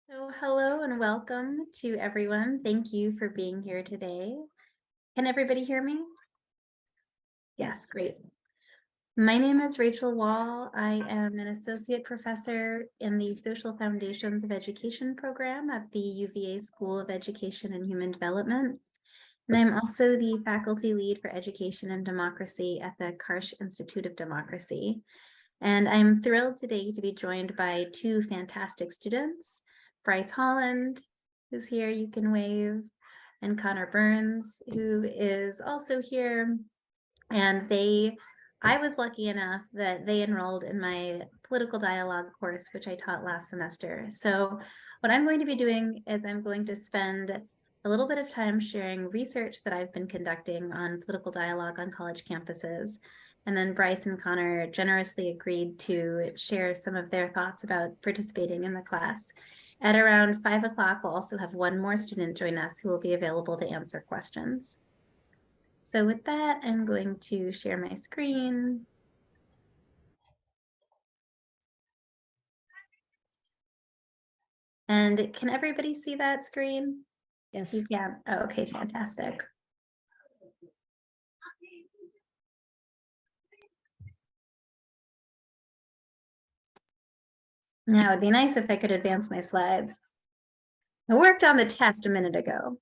So hello and welcome to everyone. Thank you for being here today. Can everybody hear me? Yes, great. My name is Rachel Wahl. I am an associate professor in the Social Foundations of Education program at the UVA School of Education and Human Development. And I'm also the faculty lead for education and democracy at the Karsh Institute of Democracy. And I'm thrilled today to be joined by two fantastic students, Bryce Holland, who's here, you can wave, and Conor Burns, who is also here. And I was lucky enough that they enrolled in my political dialogue course, which I taught last semester. So what I'm going to be doing is I'm going to spend a little bit of time sharing research that I've been conducting on political dialogue on college campuses. And then Bryce and Conor generously agreed to share some of their thoughts about participating in the class. At around 5 o'clock, we'll also have one more student join us who will be available to answer questions. So with that, I'm going to share my screen. And can everybody see that screen? Yes. You can. Oh, okay, fantastic. Now it'd be nice if I could advance my slides. I worked on the test a minute ago.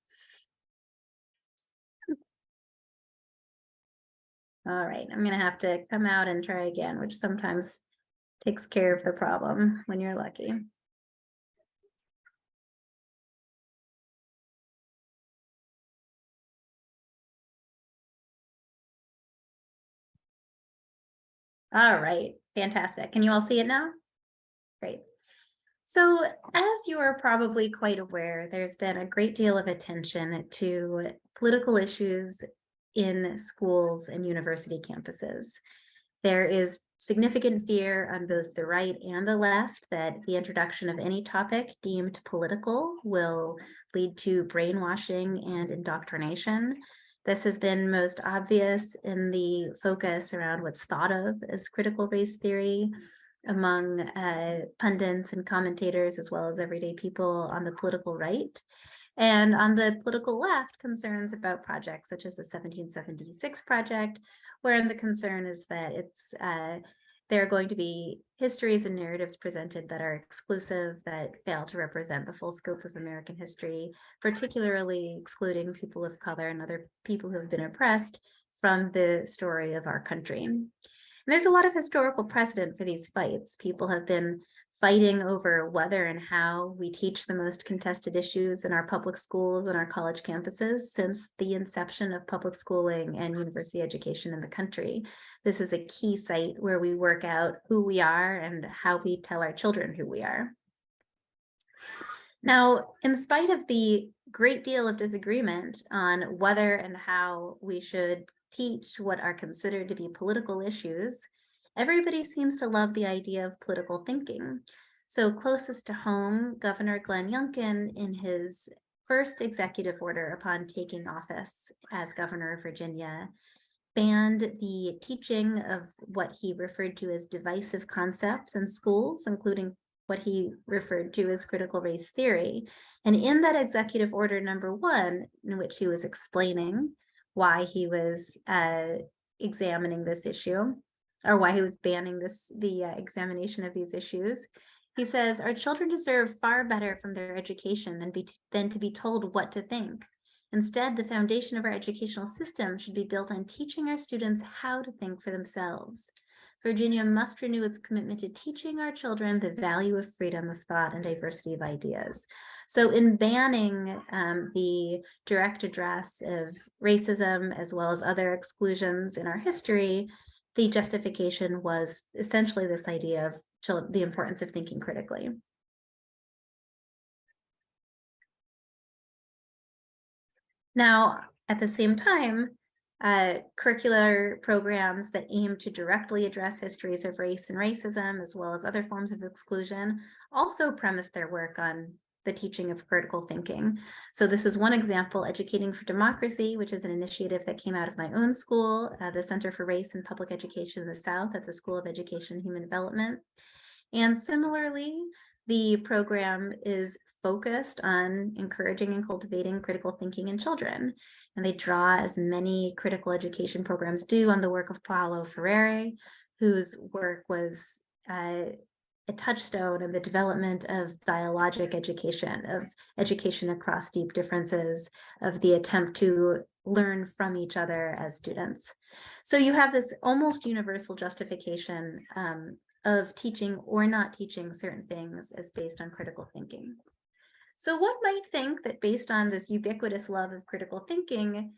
All right, I'm gonna have to come out and try again, which sometimes takes care of the problem when you're lucky. All right, fantastic. Can you all see it now? Great. So, as you are probably quite aware, there's been a great deal of attention to political issues in schools and university campuses. There is significant fear on both the right and the left that the introduction of any topic deemed political will lead to brainwashing and indoctrination. This has been most obvious in the focus around what's thought of as critical race theory among pundits and commentators, as well as everyday people on the political right. And on the political left, concerns about projects such as the 1776 project, wherein the concern is that there are going to be histories and narratives presented that are exclusive, that fail to represent the full scope of American history, particularly excluding people of color and other people who have been oppressed from the story of our country. And there's a lot of historical precedent for these fights. People have been fighting over whether and how we teach the most contested issues in our public schools and our college campuses since the inception of public schooling and university education in the country. This is a key site where we work out who we are and how we tell our children who we are. Now, in spite of the great deal of disagreement on whether and how we should teach what are considered to be political issues, everybody seems to love the idea of political thinking. So closest to home, Governor Glenn Youngkin, in his first executive order upon taking office as governor of Virginia, banned the teaching of what he referred to as divisive concepts in schools, including what he referred to as critical race theory. And in that executive order number 1, in which he was explaining why he was examining this issue, or why he was banning the examination of these issues, he says, "Our children deserve far better from their education than to be told what to think. Instead, the foundation of our educational system should be built on teaching our students how to think for themselves. Virginia must renew its commitment to teaching our children the value of freedom of thought and diversity of ideas." So in banning the direct address of racism as well as other exclusions in our history, the justification was essentially this idea of the importance of thinking critically. Now, at the same time, curricular programs that aim to directly address histories of race and racism, as well as other forms of exclusion, also premise their work on the teaching of critical thinking. So this is one example, Educating for Democracy, which is an initiative that came out of my own school, the Center for Race and Public Education in the South at the School of Education and Human Development. And similarly, The program is focused on encouraging and cultivating critical thinking in children. And they draw, as many critical education programs do, on the work of Paulo Freire, whose work was a touchstone in the development of dialogic education, of education across deep differences, of the attempt to learn from each other as students. So you have this almost universal justification of teaching or not teaching certain things as based on critical thinking. So one might think that based on this ubiquitous love of critical thinking,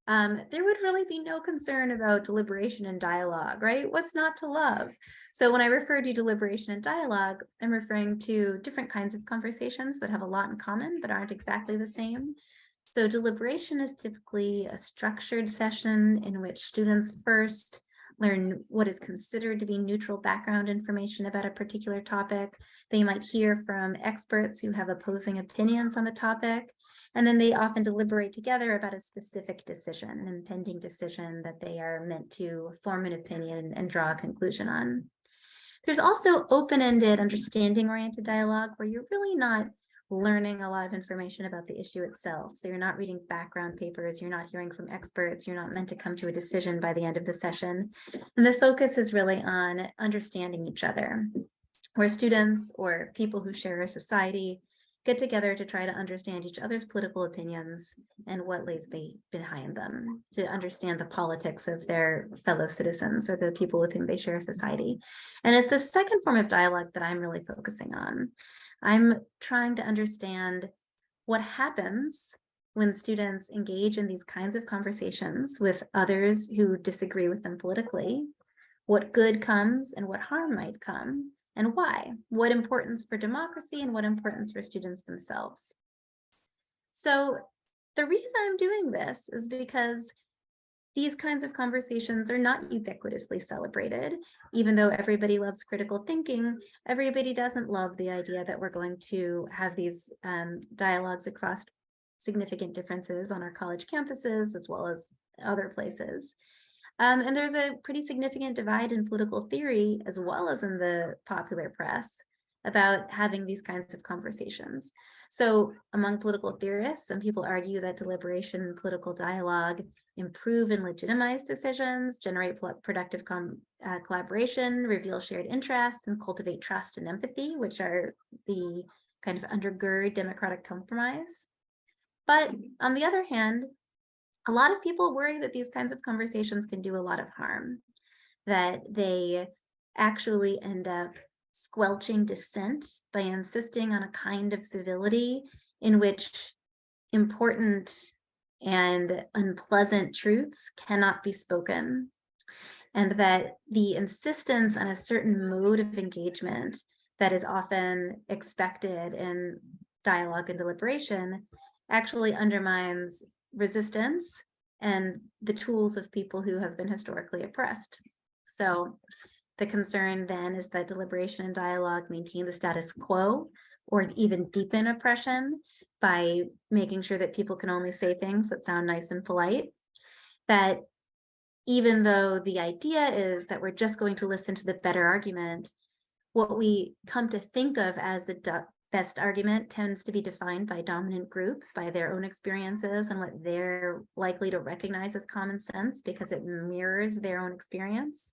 there would really be no concern about deliberation and dialogue, right? What's not to love? So when I refer to deliberation and dialogue, I'm referring to different kinds of conversations that have a lot in common but aren't exactly the same. So deliberation is typically a structured session in which students first learn what is considered to be neutral background information about a particular topic. They might hear from experts who have opposing opinions on the topic, and then they often deliberate together about a specific decision, an impending decision that they are meant to form an opinion and draw a conclusion on. There's also open-ended, understanding-oriented dialogue where you're really not learning a lot of information about the issue itself. So you're not reading background papers, you're not hearing from experts, you're not meant to come to a decision by the end of the session. And the focus is really on understanding each other, where students or people who share a society get together to try to understand each other's political opinions and what lays behind them, to understand the politics of their fellow citizens or the people with whom they share a society. And it's the second form of dialogue that I'm really focusing on. I'm trying to understand what happens when students engage in these kinds of conversations with others who disagree with them politically, what good comes and what harm might come, and why, what importance for democracy and what importance for students themselves. So the reason I'm doing this is because these kinds of conversations are not ubiquitously celebrated. Even though everybody loves critical thinking, everybody doesn't love the idea that we're going to have these dialogues across significant differences on our college campuses as well as other places. And there's a pretty significant divide in political theory as well as in the popular press about having these kinds of conversations. So among political theorists, some people argue that deliberation and political dialogue improve and legitimize decisions, generate productive collaboration, reveal shared interests, and cultivate trust and empathy, which are the kind of undergird democratic compromise. But on the other hand, a lot of people worry that these kinds of conversations can do a lot of harm, that they actually end up squelching dissent by insisting on a kind of civility in which important and unpleasant truths cannot be spoken, and that the insistence on a certain mode of engagement that is often expected in dialogue and deliberation actually undermines resistance and the tools of people who have been historically oppressed. So the concern then is that deliberation and dialogue maintain the status quo or even deepen oppression by making sure that people can only say things that sound nice and polite. That even though the idea is that we're just going to listen to the better argument, what we come to think of as the best argument tends to be defined by dominant groups, by their own experiences and what they're likely to recognize as common sense because it mirrors their own experience.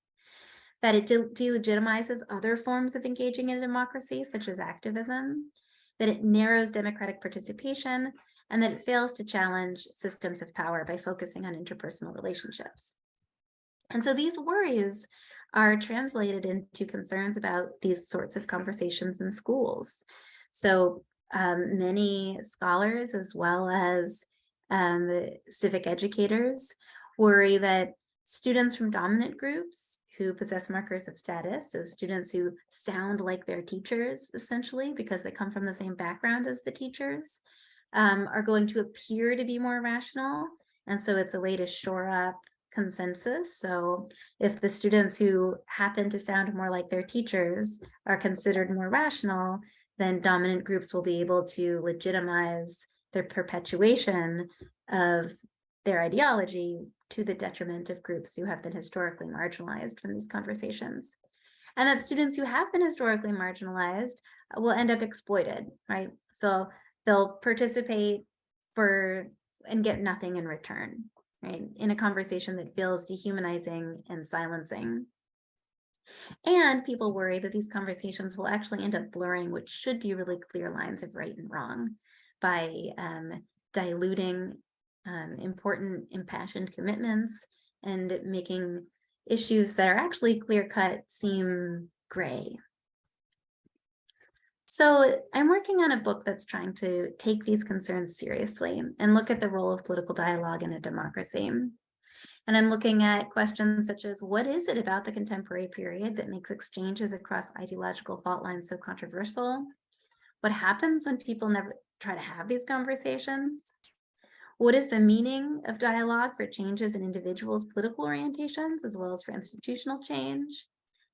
That it delegitimizes other forms of engaging in a democracy, such as activism, that it narrows democratic participation, and that it fails to challenge systems of power by focusing on interpersonal relationships. And so these worries are translated into concerns about these sorts of conversations in schools. So many scholars, as well as civic educators, worry that students from dominant groups who possess markers of status, so students who sound like their teachers, essentially, because they come from the same background as the teachers, are going to appear to be more rational. And so it's a way to shore up consensus. So if the students who happen to sound more like their teachers are considered more rational, then dominant groups will be able to legitimize their perpetuation of their ideology to the detriment of groups who have been historically marginalized from these conversations. and that students who have been historically marginalized will end up exploited, right? So they'll participate and get nothing in return, right? In a conversation that feels dehumanizing and silencing. And people worry that these conversations will actually end up blurring what should be really clear lines of right and wrong by diluting important impassioned commitments and making issues that are actually clear-cut seem gray. So I'm working on a book that's trying to take these concerns seriously and look at the role of political dialogue in a democracy. And I'm looking at questions such as, what is it about the contemporary period that makes exchanges across ideological fault lines so controversial? What happens when people never try to have these conversations? What is the meaning of dialogue for changes in individuals' political orientations, as well as for institutional change?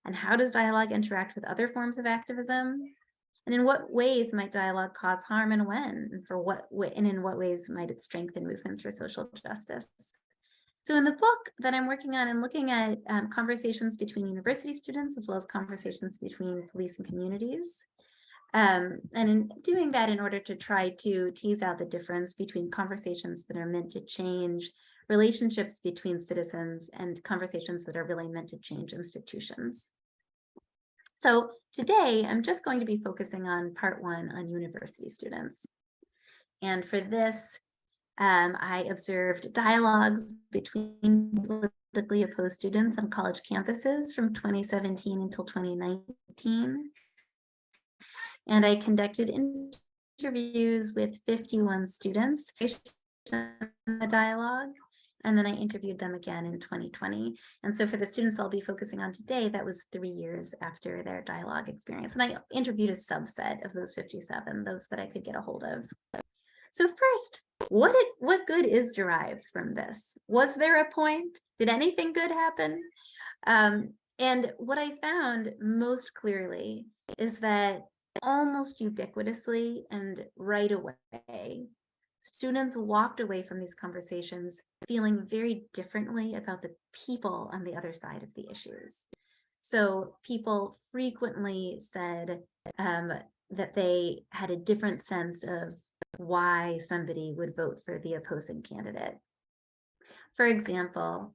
And how does dialogue interact with other forms of activism? And in what ways might dialogue cause harm, and when? And in what ways might it strengthen movements for social justice? So in the book that I'm working on, I'm looking at conversations between university students, as well as conversations between police and communities. And in doing that, in order to try to tease out the difference between conversations that are meant to change relationships between citizens and conversations that are really meant to change institutions. So today, I'm just going to be focusing on part one on university students. And for this, I observed dialogues between politically opposed students on college campuses from 2017 until 2019. And I conducted interviews with 51 students in the dialogue. And then I interviewed them again in 2020. And so for the students I'll be focusing on today, that was 3 years after their dialogue experience. And I interviewed a subset of those 57, those that I could get a hold of. So first, what good is derived from this? Was there a point? Did anything good happen? And what I found most clearly is that almost ubiquitously and right away, students walked away from these conversations feeling very differently about the people on the other side of the issues. So people frequently said that they had a different sense of why somebody would vote for the opposing candidate. For example,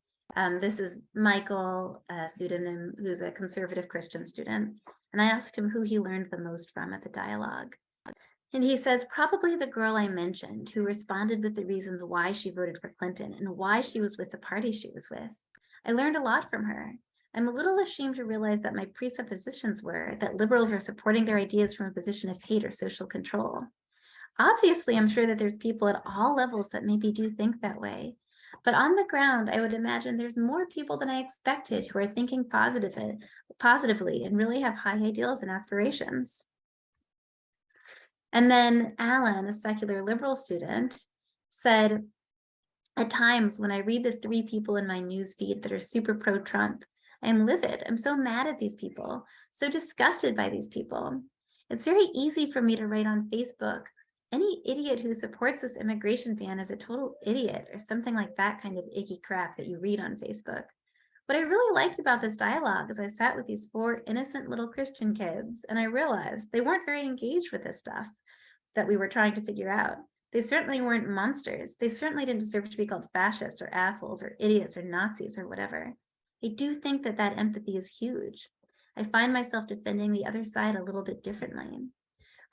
this is Michael, a pseudonym, who's a conservative Christian student. And I asked him who he learned the most from at the dialogue. And he says, probably the girl I mentioned, who responded with the reasons why she voted for Clinton and why she was with the party she was with. I learned a lot from her. I'm a little ashamed to realize that my presuppositions were that liberals are supporting their ideas from a position of hate or social control. Obviously, I'm sure that there's people at all levels that maybe do think that way. But on the ground, I would imagine there's more people than I expected who are thinking positively and really have high ideals and aspirations. And then Alan, a secular liberal student, said, at times when I read the 3 people in my news feed that are super pro-Trump, I'm livid. I'm so mad at these people, so disgusted by these people. It's very easy for me to write on Facebook, any idiot who supports this immigration ban is a total idiot, or something like that kind of icky crap that you read on Facebook. What I really liked about this dialogue is I sat with these 4 innocent little Christian kids, and I realized they weren't very engaged with this stuff that we were trying to figure out. They certainly weren't monsters. They certainly didn't deserve to be called fascists or assholes or idiots or Nazis or whatever. I do think that that empathy is huge. I find myself defending the other side a little bit differently.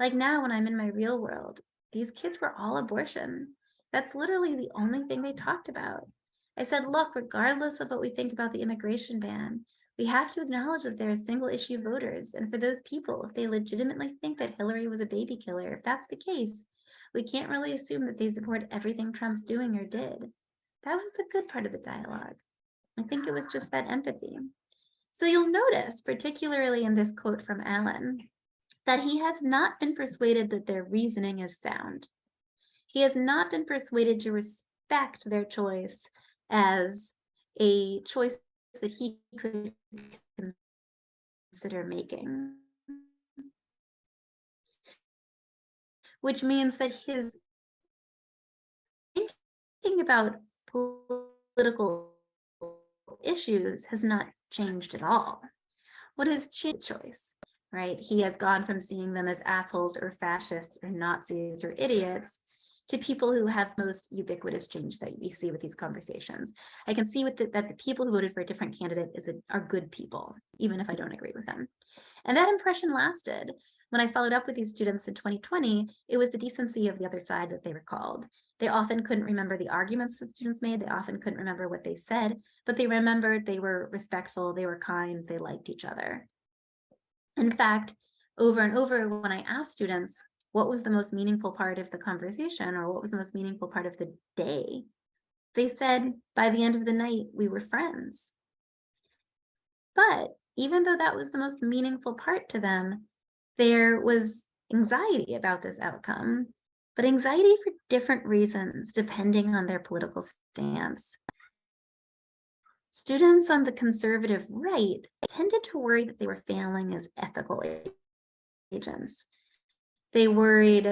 Like now when I'm in my real world, these kids were all abortion. That's literally the only thing they talked about. I said, look, regardless of what we think about the immigration ban, we have to acknowledge that there are single issue voters. And for those people, if they legitimately think that Hillary was a baby killer, if that's the case, we can't really assume that they support everything Trump's doing or did. That was the good part of the dialogue. I think it was just that empathy. So you'll notice, particularly in this quote from Alan, that he has not been persuaded that their reasoning is sound. He has not been persuaded to respect their choice as a choice that he could consider making. Which means that his thinking about political issues has not changed at all. What is choice, right? He has gone from seeing them as assholes or fascists or Nazis or idiots to people who have most ubiquitous change that we see with these conversations. I can see that the people who voted for a different candidate are good people, even if I don't agree with them. And that impression lasted. When I followed up with these students in 2020, it was the decency of the other side that they recalled. They often couldn't remember the arguments that students made. They often couldn't remember what they said, but they remembered they were respectful, they were kind, they liked each other. In fact, over and over, when I asked students, what was the most meaningful part of the conversation, or what was the most meaningful part of the day, they said, by the end of the night, we were friends. But even though that was the most meaningful part to them, there was anxiety about this outcome, but anxiety for different reasons, depending on their political stance. Students on the conservative right tended to worry that they were failing as ethical agents. They worried,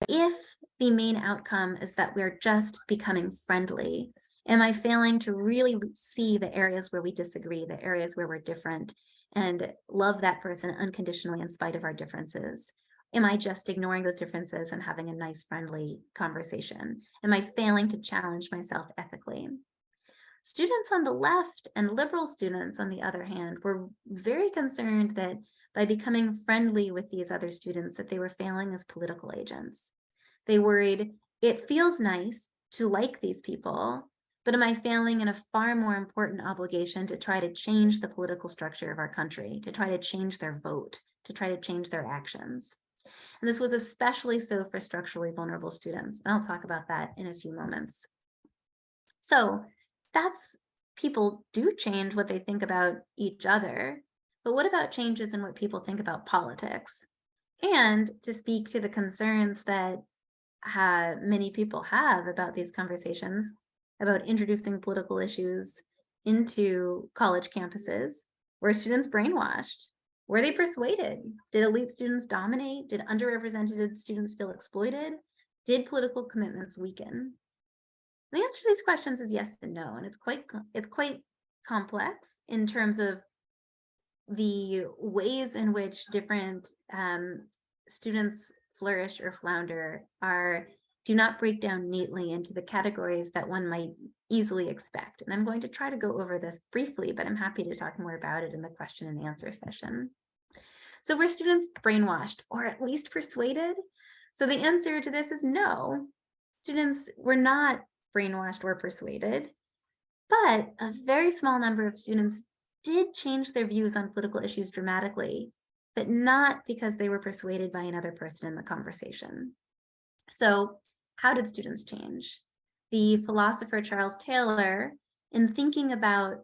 if the main outcome is that we're just becoming friendly, am I failing to really see the areas where we disagree, the areas where we're different, and love that person unconditionally in spite of our differences? Am I just ignoring those differences and having a nice, friendly conversation? Am I failing to challenge myself ethically? Students on the left and liberal students, on the other hand, were very concerned that by becoming friendly with these other students, that they were failing as political agents. They worried, it feels nice to like these people, but am I failing in a far more important obligation to try to change the political structure of our country, to try to change their vote, to try to change their actions? And this was especially so for structurally vulnerable students. And I'll talk about that in a few moments. So that's, people do change what they think about each other, but what about changes in what people think about politics? And to speak to the concerns that many people have about these conversations, about introducing political issues into college campuses, were students brainwashed? Were they persuaded? Did elite students dominate? Did underrepresented students feel exploited? Did political commitments weaken? The answer to these questions is yes and no, and it's quite complex in terms of the ways in which different students flourish or flounder do not break down neatly into the categories that one might easily expect. And I'm going to try to go over this briefly, but I'm happy to talk more about it in the question and answer session. So were students brainwashed or at least persuaded? So the answer to this is no. Students were not brainwashed or persuaded, but a very small number of students did change their views on political issues dramatically, but not because they were persuaded by another person in the conversation. So how did students change? The philosopher Charles Taylor, in thinking about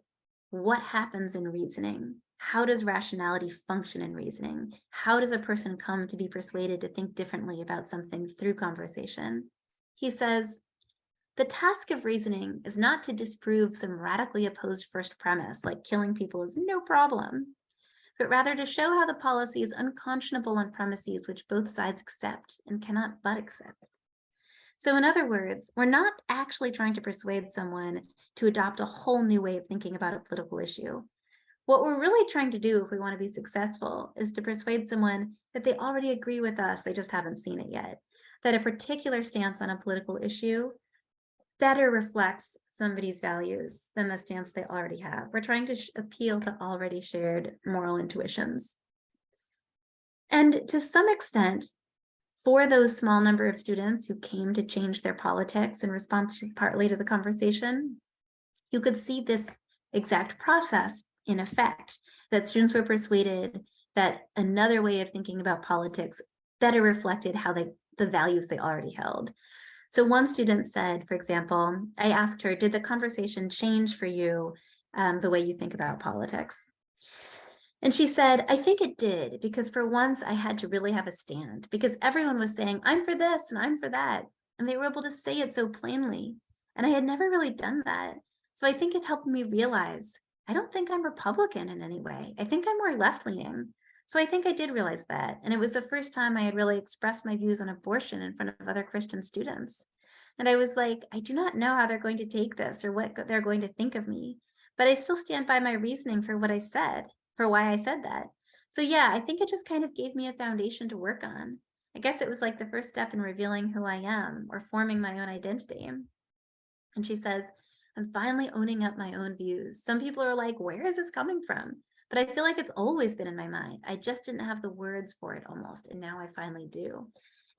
what happens in reasoning, how does rationality function in reasoning? How does a person come to be persuaded to think differently about something through conversation? He says, the task of reasoning is not to disprove some radically opposed first premise, like killing people is no problem, but rather to show how the policy is unconscionable on premises which both sides accept and cannot but accept. So in other words, we're not actually trying to persuade someone to adopt a whole new way of thinking about a political issue. What we're really trying to do if we want to be successful is to persuade someone that they already agree with us, they just haven't seen it yet, that a particular stance on a political issue better reflects somebody's values than the stance they already have. We're trying to appeal to already shared moral intuitions. And to some extent, for those small number of students who came to change their politics in response partly to the conversation, you could see this exact process in effect, that students were persuaded that another way of thinking about politics better reflected how the values they already held. So one student said, for example, I asked her, did the conversation change for you the way you think about politics? And she said, I think it did, because for once I had to really have a stand, because everyone was saying, I'm for this and I'm for that. And they were able to say it so plainly. And I had never really done that. So I think it helped me realize, I don't think I'm Republican in any way. I think I'm more left-leaning. So I think I did realize that. And it was the first time I had really expressed my views on abortion in front of other Christian students. And I was like, I do not know how they're going to take this or what they're going to think of me, but I still stand by my reasoning for what I said. for why I said that. So yeah, I think it just kind of gave me a foundation to work on. I guess it was like the first step in revealing who I am or forming my own identity. And she says, I'm finally owning up my own views. Some people are like, where is this coming from? But I feel like it's always been in my mind. I just didn't have the words for it almost, and now I finally do.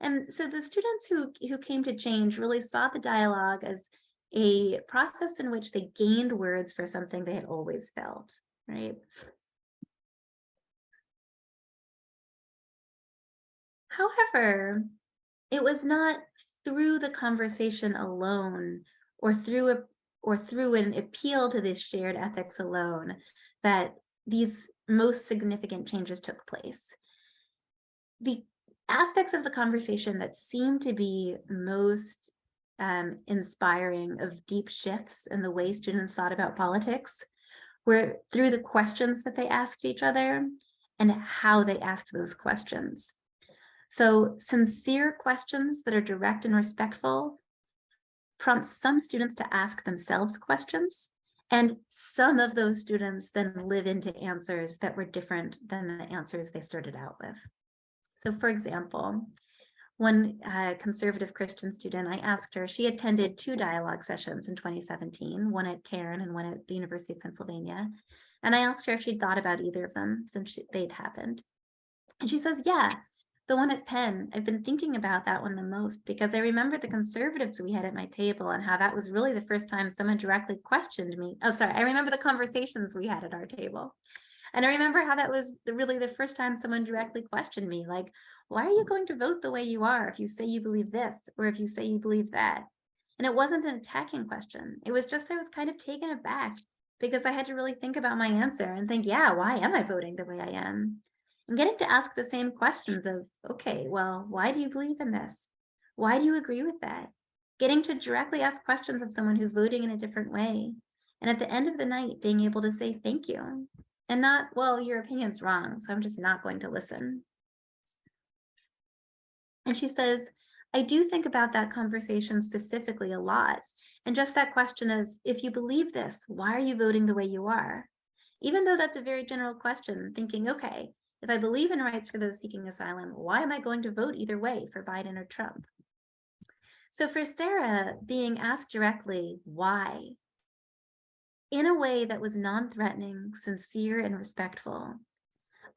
And so the students who came to change really saw the dialogue as a process in which they gained words for something they had always felt, right? However, it was not through the conversation alone or through an appeal to this shared ethics alone that these most significant changes took place. The aspects of the conversation that seemed to be most inspiring of deep shifts in the way students thought about politics were through the questions that they asked each other and how they asked those questions. So sincere questions that are direct and respectful prompts some students to ask themselves questions, and some of those students then live into answers that were different than the answers they started out with. So for example, one conservative Christian student, I asked her, she attended 2 dialogue sessions in 2017, one at Karen and one at the University of Pennsylvania. And I asked her if she'd thought about either of them since they'd happened. And she says, yeah, the one at Penn, I've been thinking about that one the most because I remember the conservatives we had at my table and how that was really the first time someone directly questioned me. Oh, sorry, I remember the conversations we had at our table. And I remember how that was really the first time someone directly questioned me, like, why are you going to vote the way you are if you say you believe this or if you say you believe that? And it wasn't an attacking question. It was just I was kind of taken aback because I had to really think about my answer and think, yeah, why am I voting the way I am? And getting to ask the same questions of, okay, well, why do you believe in this? Why do you agree with that? Getting to directly ask questions of someone who's voting in a different way. And at the end of the night, being able to say thank you. And not, well, your opinion's wrong, so I'm just not going to listen. And she says, I do think about that conversation specifically a lot. And just that question of, if you believe this, why are you voting the way you are? Even though that's a very general question, thinking, okay, if I believe in rights for those seeking asylum, why am I going to vote either way for Biden or Trump? So for Sarah, being asked directly, why? In a way that was non-threatening, sincere, and respectful,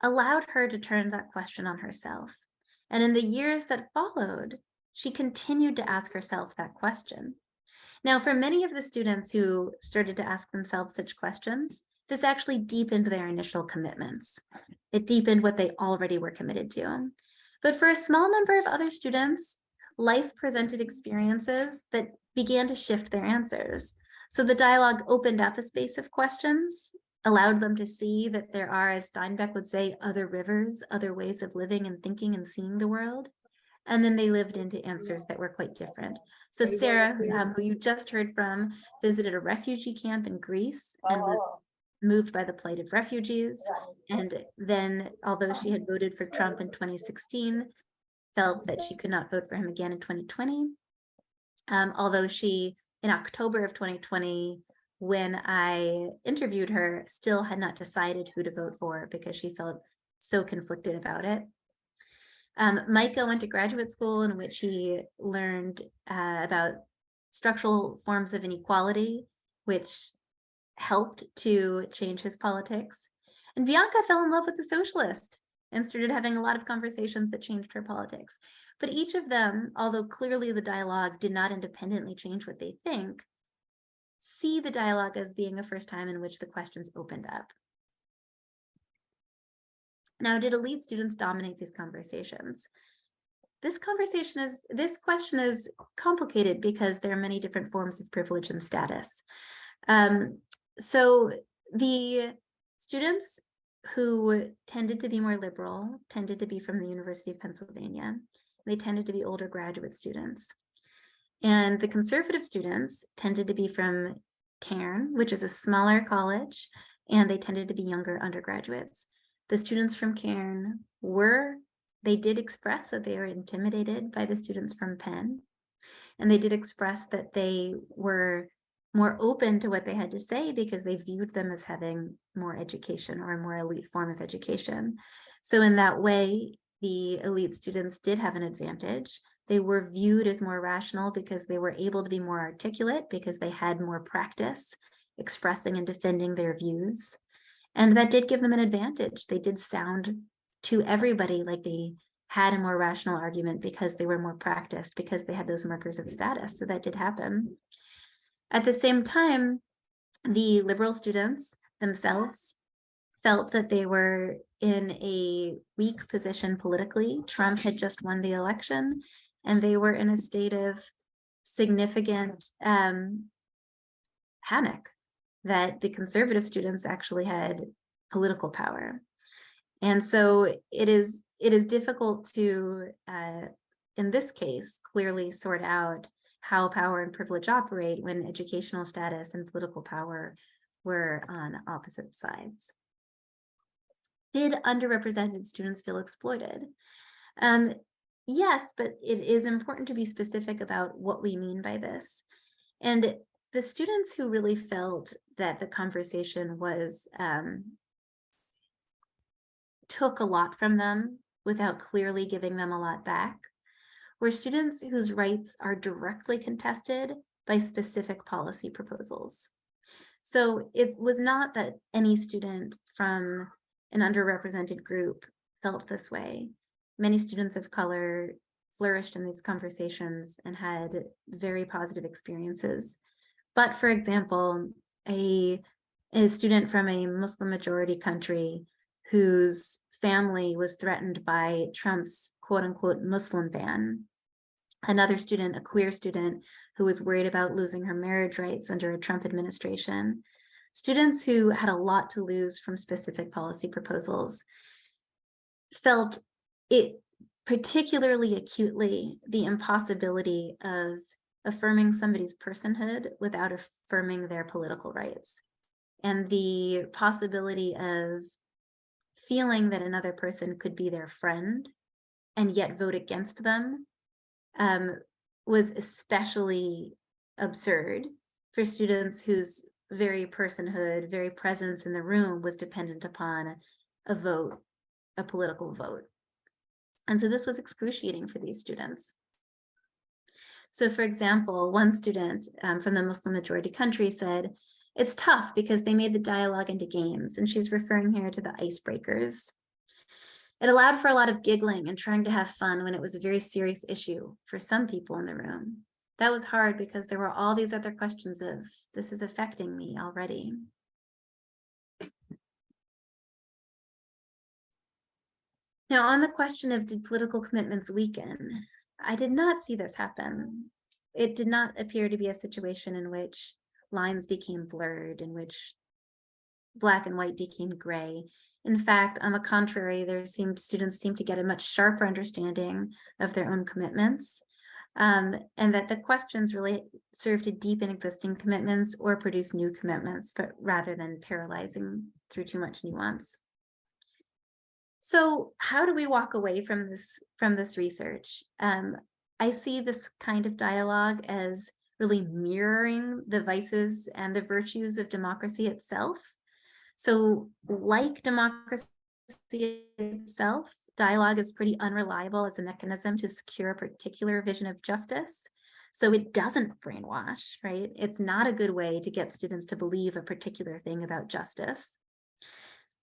allowed her to turn that question on herself. And in the years that followed, she continued to ask herself that question. Now, for many of the students who started to ask themselves such questions, this actually deepened their initial commitments. It deepened what they already were committed to. But for a small number of other students, life presented experiences that began to shift their answers. So the dialogue opened up a space of questions, allowed them to see that there are, as Steinbeck would say, other rivers, other ways of living and thinking and seeing the world. And then they lived into answers that were quite different. So Sarah, who you just heard from, visited a refugee camp in Greece and was moved by the plight of refugees. And then, although she had voted for Trump in 2016, felt that she could not vote for him again in 2020. Although she, in October of 2020, when I interviewed her, still had not decided who to vote for because she felt so conflicted about it. Micah went to graduate school in which he learned about structural forms of inequality, which helped to change his politics. And Bianca fell in love with a socialist and started having a lot of conversations that changed her politics. But each of them, although clearly the dialogue did not independently change what they think, see the dialogue as being a first time in which the questions opened up. Now, did elite students dominate these conversations? This question is complicated because there are many different forms of privilege and status. So the students who tended to be more liberal tended to be from the University of Pennsylvania. They tended to be older graduate students. And the conservative students tended to be from Cairn, which is a smaller college, and they tended to be younger undergraduates. The students from Cairn they did express that they were intimidated by the students from Penn. And they did express that they were more open to what they had to say because they viewed them as having more education or a more elite form of education. So in that way, the elite students did have an advantage. They were viewed as more rational because they were able to be more articulate because they had more practice expressing and defending their views. And that did give them an advantage. They did sound to everybody like they had a more rational argument because they were more practiced, because they had those markers of status. So that did happen. At the same time, the liberal students themselves felt that they were in a weak position politically. Trump had just won the election, and they were in a state of significant panic that the conservative students actually had political power. And so it is difficult to, in this case, clearly sort out how power and privilege operate when educational status and political power were on opposite sides. Did underrepresented students feel exploited? Yes, but it is important to be specific about what we mean by this. And the students who really felt that the conversation was took a lot from them without clearly giving them a lot back were students whose rights are directly contested by specific policy proposals. So it was not that any student from an underrepresented group felt this way. Many students of color flourished in these conversations and had very positive experiences. But for example, a student from a Muslim majority country whose family was threatened by Trump's quote unquote Muslim ban. Another student, a queer student who was worried about losing her marriage rights under a Trump administration. Students who had a lot to lose from specific policy proposals felt it particularly acutely the impossibility of affirming somebody's personhood without affirming their political rights, and the possibility of feeling that another person could be their friend and yet vote against them was especially absurd for students whose very personhood, very presence in the room was dependent upon a vote, a political vote. And so this was excruciating for these students. So for example, one student from the Muslim majority country said, it's tough because they made the dialogue into games, and she's referring here to the icebreakers. It allowed for a lot of giggling and trying to have fun when it was a very serious issue for some people in the room. That was hard because there were all these other questions of, this is affecting me already. Now, on the question of did political commitments weaken, I did not see this happen. It did not appear to be a situation in which lines became blurred, in which black and white became gray. In fact, on the contrary, students seemed to get a much sharper understanding of their own commitments, and that the questions really serve to deepen existing commitments or produce new commitments, but rather than paralyzing through too much nuance. So how do we walk away from this research? I see this kind of dialogue as really mirroring the vices and the virtues of democracy itself. So like democracy itself, dialogue is pretty unreliable as a mechanism to secure a particular vision of justice. So it doesn't brainwash, right? It's not a good way to get students to believe a particular thing about justice.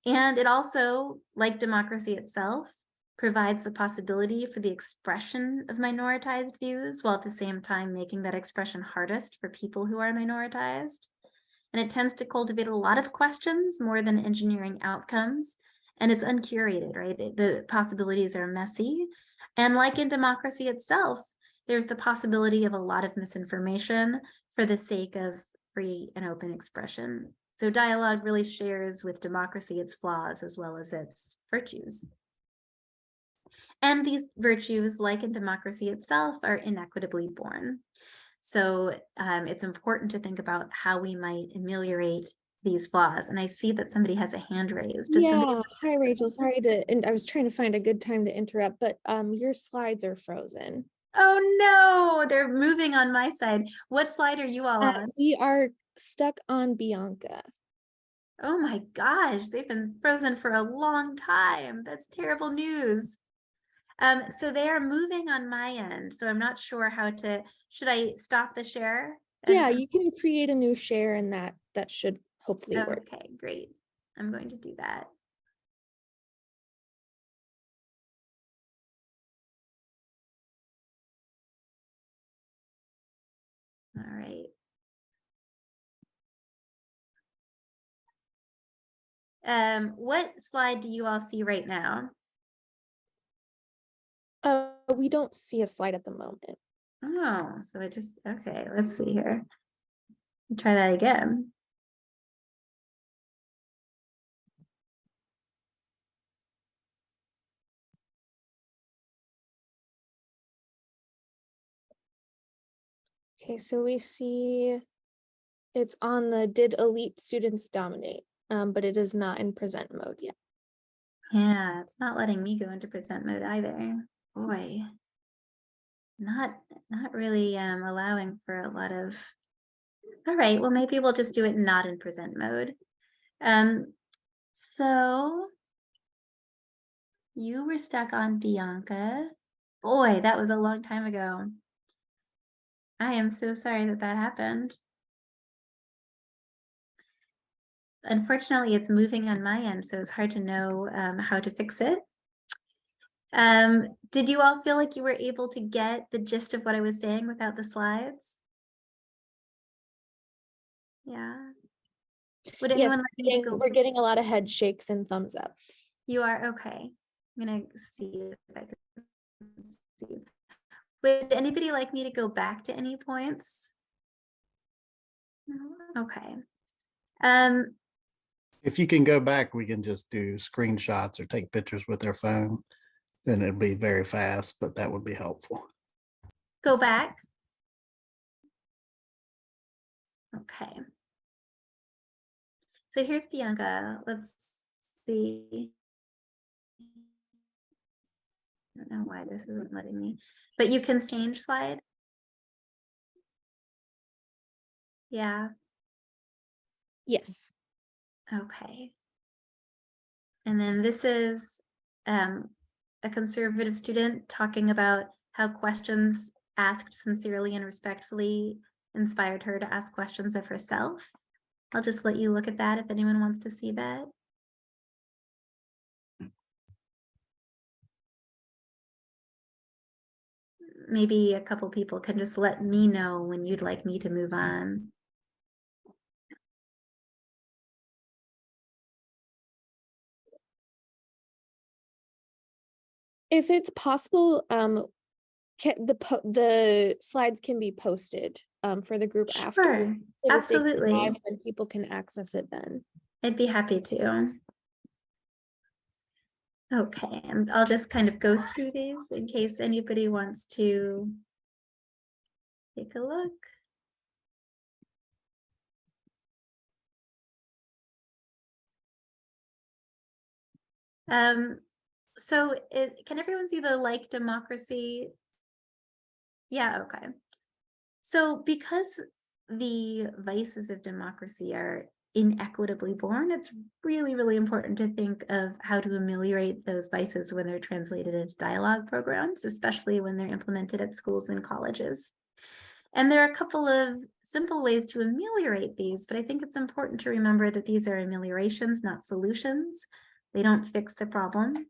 And it also, like democracy itself, provides the possibility for the expression of minoritized views, while at the same time making that expression hardest for people who are minoritized. And it tends to cultivate a lot of questions more than engineering outcomes. And it's uncurated, right? The possibilities are messy. And like in democracy itself, there's the possibility of a lot of misinformation for the sake of free and open expression. So dialogue really shares with democracy its flaws as well as its virtues. And these virtues, like in democracy itself, are inequitably born. So it's important to think about how we might ameliorate these flaws. And I see that somebody has a hand raised. Hi, Rachel. Sorry and I was trying to find a good time to interrupt, but your slides are frozen. Oh no, they're moving on my side. What slide are you all on? We are stuck on Bianca. Oh my gosh, they've been frozen for a long time. That's terrible news. So they are moving on my end, so I'm not sure how to, should I stop the share? Yeah, you can create a new share and that should hopefully work. Okay, great. I'm going to do that. All right. What slide do you all see right now? We don't see a slide at the moment. Oh, so it just, okay, let's see here. Try that again. Okay, so we see it's on the did elite students dominate, but it is not in present mode yet. Yeah, it's not letting me go into present mode either. Boy, not really allowing for a lot of. All right, well maybe we'll just do it not in present mode. So you were stuck on Bianca. Boy, that was a long time ago. I am so sorry that that happened. Unfortunately, it's moving on my end, so it's hard to know how to fix it. Did you all feel like you were able to get the gist of what I was saying without the slides? Yeah. Would Yes, anyone like me to go? we're getting a lot of head shakes and thumbs ups. You are okay. I'm gonna see if I can see. Would anybody like me to go back to any points? No? Okay. If you can go back, we can just do screenshots or take pictures with our phone. Then it'd be very fast, but that would be helpful. Go back. Okay. So here's Bianca. Let's see. I don't know why this isn't letting me, but you can change slide. Yeah. Yes. Okay. And then this is a conservative student talking about how questions asked sincerely and respectfully inspired her to ask questions of herself. I'll just let you look at that if anyone wants to see that. Maybe a couple people can just let me know when you'd like me to move on. If it's possible, the slides can be posted for the group after. Sure, absolutely. And people can access it then. I'd be happy to. Okay, and I'll just kind of go through these in case anybody wants to take a look. So can everyone see the like democracy? Yeah, okay. So because the vices of democracy are inequitably born, it's really, really important to think of how to ameliorate those vices when they're translated into dialogue programs, especially when they're implemented at schools and colleges. And there are a couple of simple ways to ameliorate these, but I think it's important to remember that these are ameliorations, not solutions. They don't fix the problem.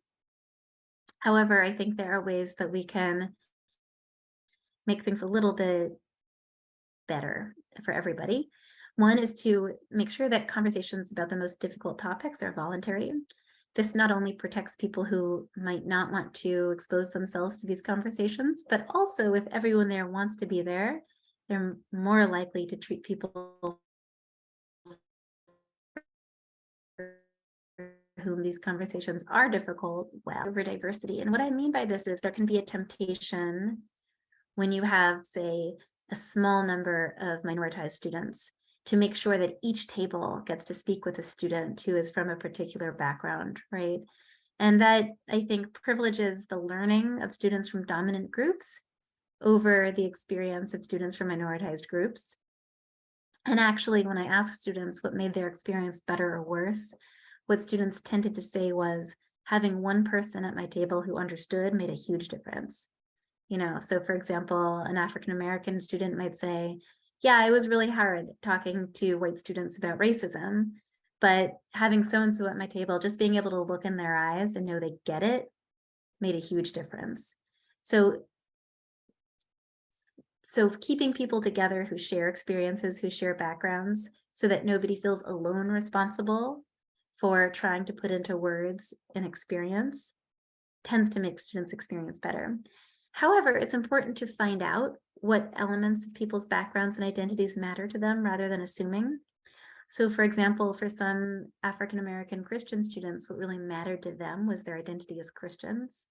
However, I think there are ways that we can make things a little bit better for everybody. One is to make sure that conversations about the most difficult topics are voluntary. This not only protects people who might not want to expose themselves to these conversations, but also if everyone there wants to be there, they're more likely to treat people whom these conversations are difficult well over diversity. And what I mean by this is there can be a temptation when you have, say, a small number of minoritized students to make sure that each table gets to speak with a student who is from a particular background, right? And that, I think, privileges the learning of students from dominant groups over the experience of students from minoritized groups. And actually, when I asked students what made their experience better or worse, what students tended to say was having one person at my table who understood made a huge difference. You know, so for example, an African-American student might say, yeah, it was really hard talking to white students about racism, but having so-and-so at my table, just being able to look in their eyes and know they get it made a huge difference. So keeping people together who share experiences, who share backgrounds, so that nobody feels alone responsible for trying to put into words an experience tends to make students' experience better. However, it's important to find out what elements of people's backgrounds and identities matter to them rather than assuming. So for example, for some African-American Christian students, what really mattered to them was their identity as Christians.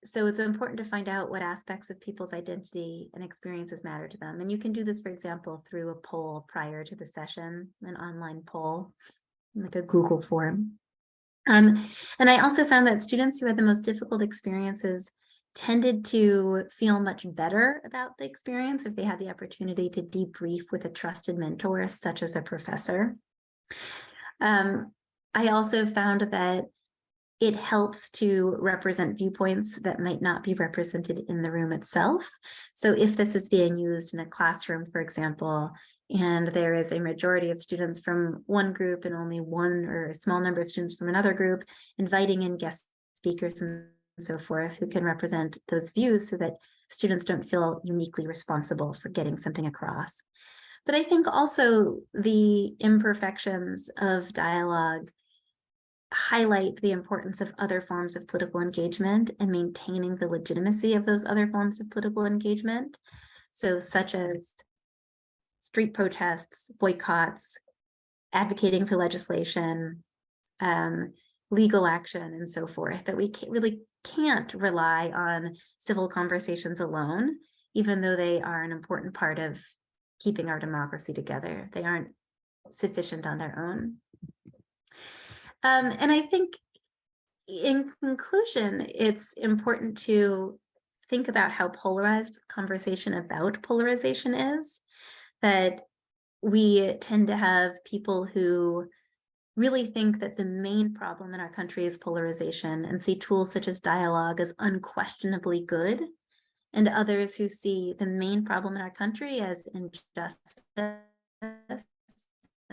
So it's important to find out what aspects of people's identity and experiences matter to them. And you can do this, for example, through a poll prior to the session, an online poll, like a Google form. And I also found that students who had the most difficult experiences tended to feel much better about the experience if they had the opportunity to debrief with a trusted mentor, such as a professor. I also found that it helps to represent viewpoints that might not be represented in the room itself. So if this is being used in a classroom, for example, and there is a majority of students from one group and only one or a small number of students from another group, inviting in guest speakers and so forth who can represent those views so that students don't feel uniquely responsible for getting something across. But I think also the imperfections of dialogue highlight the importance of other forms of political engagement and maintaining the legitimacy of those other forms of political engagement. So such as street protests, boycotts, advocating for legislation, legal action, and so forth, that we really can't rely on civil conversations alone, even though they are an important part of keeping our democracy together. They aren't sufficient on their own. And I think in conclusion, it's important to think about how polarized conversation about polarization is, that we tend to have people who really think that the main problem in our country is polarization and see tools such as dialogue as unquestionably good, and others who see the main problem in our country as injustice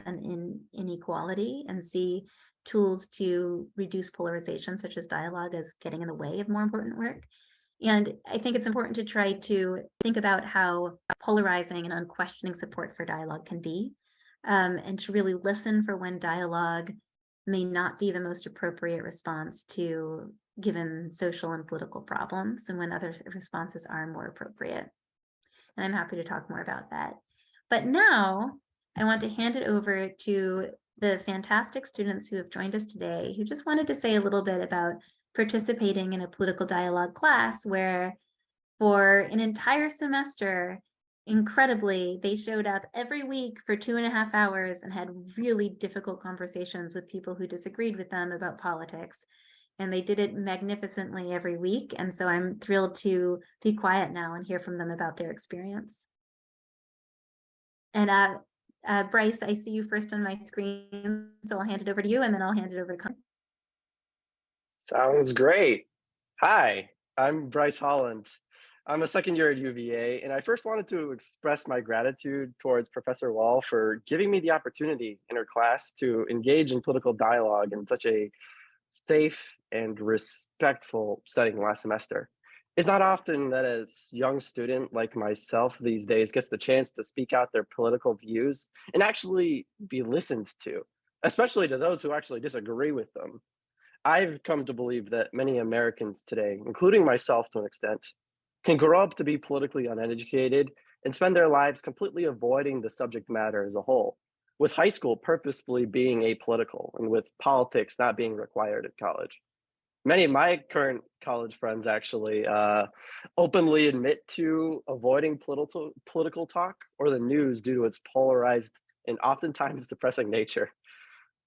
and inequality and see tools to reduce polarization such as dialogue as getting in the way of more important work. And I think it's important to try to think about how polarizing and unquestioning support for dialogue can be, and to really listen for when dialogue may not be the most appropriate response to given social and political problems, and when other responses are more appropriate. And I'm happy to talk more about that. But now I want to hand it over to the fantastic students who have joined us today, who just wanted to say a little bit about participating in a political dialogue class where for an entire semester, incredibly, they showed up every week for 2.5 hours and had really difficult conversations with people who disagreed with them about politics. And they did it magnificently every week. And so I'm thrilled to be quiet now and hear from them about their experience. And Bryce, I see you first on my screen, so I'll hand it over to you and then I'll hand it over to Conor. Sounds great. Hi, I'm Bryce Holland. I'm a second year at UVA, and I first wanted to express my gratitude towards Professor Wahl for giving me the opportunity in her class to engage in political dialogue in such a safe and respectful setting last semester. It's not often that a young student like myself these days gets the chance to speak out their political views and actually be listened to, especially to those who actually disagree with them. I've come to believe that many Americans today, including myself to an extent, can grow up to be politically uneducated and spend their lives completely avoiding the subject matter as a whole, with high school purposefully being apolitical and with politics not being required at college. Many of my current college friends actually openly admit to avoiding political talk or the news due to its polarized and oftentimes depressing nature.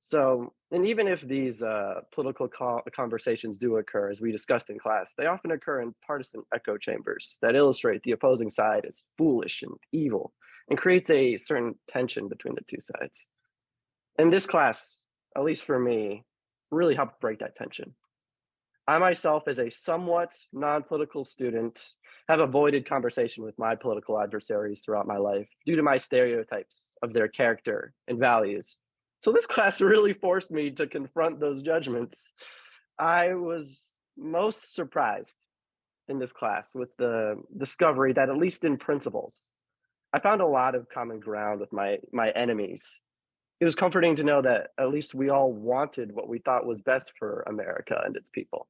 So, and even if these political conversations do occur, as we discussed in class, they often occur in partisan echo chambers that illustrate the opposing side as foolish and evil and creates a certain tension between the two sides. And this class, at least for me, really helped break that tension. I myself, as a somewhat non-political student, have avoided conversation with my political adversaries throughout my life due to my stereotypes of their character and values. So this class really forced me to confront those judgments. I was most surprised in this class with the discovery that, at least in principles, I found a lot of common ground with my enemies. It was comforting to know that at least we all wanted what we thought was best for America and its people.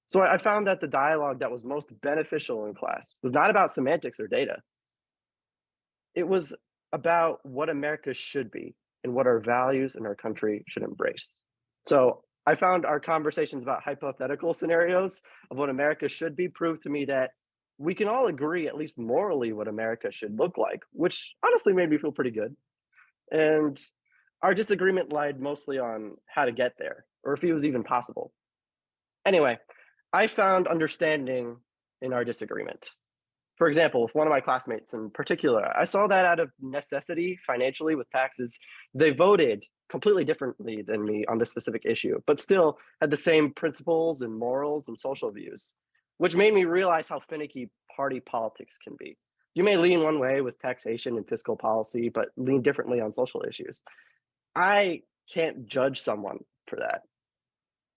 So I found that the dialogue that was most beneficial in class was not about semantics or data. It was about what America should be and what our values and our country should embrace. So I found our conversations about hypothetical scenarios of what America should be proved to me that we can all agree, at least morally, what America should look like, which honestly made me feel pretty good. And our disagreement lied mostly on how to get there, or if it was even possible. Anyway, I found understanding in our disagreement. For example, with one of my classmates in particular, I saw that out of necessity financially with taxes, they voted completely differently than me on this specific issue, but still had the same principles and morals and social views, which made me realize how finicky party politics can be. You may lean one way with taxation and fiscal policy, but lean differently on social issues. I can't judge someone for that.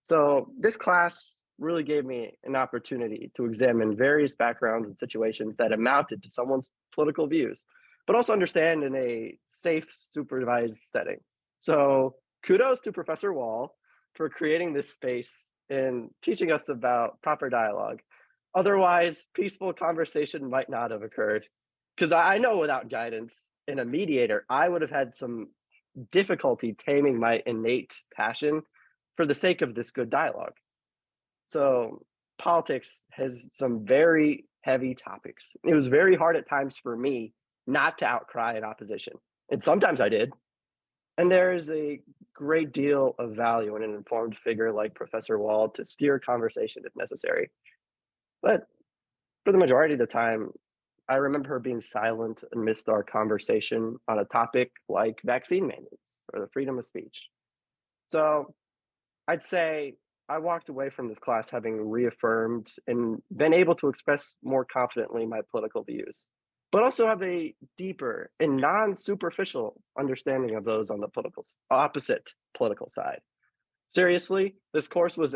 So this class really gave me an opportunity to examine various backgrounds and situations that amounted to someone's political views, but also understand in a safe, supervised setting. So kudos to Professor Wahl for creating this space and teaching us about proper dialogue. Otherwise, peaceful conversation might not have occurred. Because I know without guidance and a mediator, I would have had some difficulty taming my innate passion for the sake of this good dialogue. So politics has some very heavy topics. It was very hard at times for me not to outcry in opposition. And sometimes I did. And there is a great deal of value in an informed figure like Professor Wahl to steer conversation if necessary. But for the majority of the time, I remember her being silent and missed our conversation on a topic like vaccine mandates or the freedom of speech. So I'd say I walked away from this class having reaffirmed and been able to express more confidently my political views, but also have a deeper and non-superficial understanding of those on the opposite political side. Seriously, this course was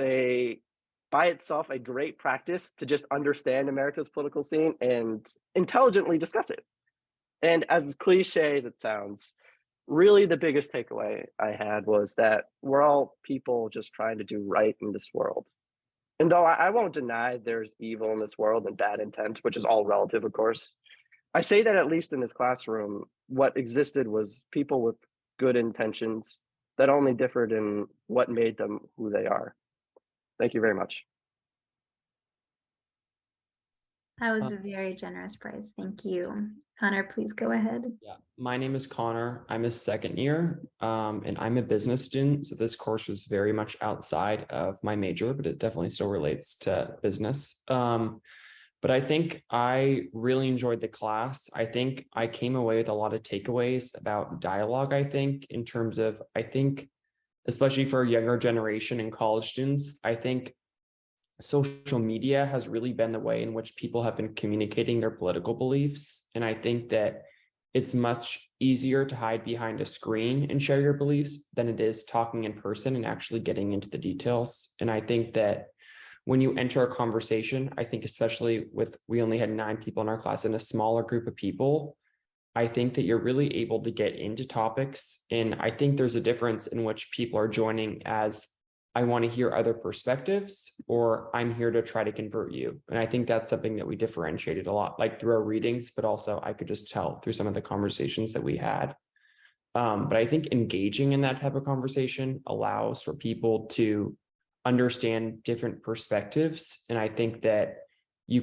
by itself a great practice to just understand America's political scene and intelligently discuss it. And as cliche as it sounds, really the biggest takeaway I had was that we're all people just trying to do right in this world. And though I won't deny there's evil in this world and bad intent, which is all relative, of course, I say that at least in this classroom, what existed was people with good intentions that only differed in what made them who they are. Thank you very much. That was a very generous Bryce. Thank you. Conor, please go ahead. Yeah, my name is Conor. I'm a second year and I'm a business student. So this course was very much outside of my major, but it definitely still relates to business. But I think I really enjoyed the class. I think I came away with a lot of takeaways about dialogue, I think, in terms of, especially for a younger generation and college students, I think social media has really been the way in which people have been communicating their political beliefs. And I think that it's much easier to hide behind a screen and share your beliefs than it is talking in person and actually getting into the details. And I think that when you enter a conversation, I think especially we only had 9 people in our class and a smaller group of people, I think that you're really able to get into topics. And I think there's a difference in which people are joining as I want to hear other perspectives, or I'm here to try to convert you. And I think that's something that we differentiated a lot, like through our readings, but also I could just tell through some of the conversations that we had. But I think engaging in that type of conversation allows for people to understand different perspectives. And I think that you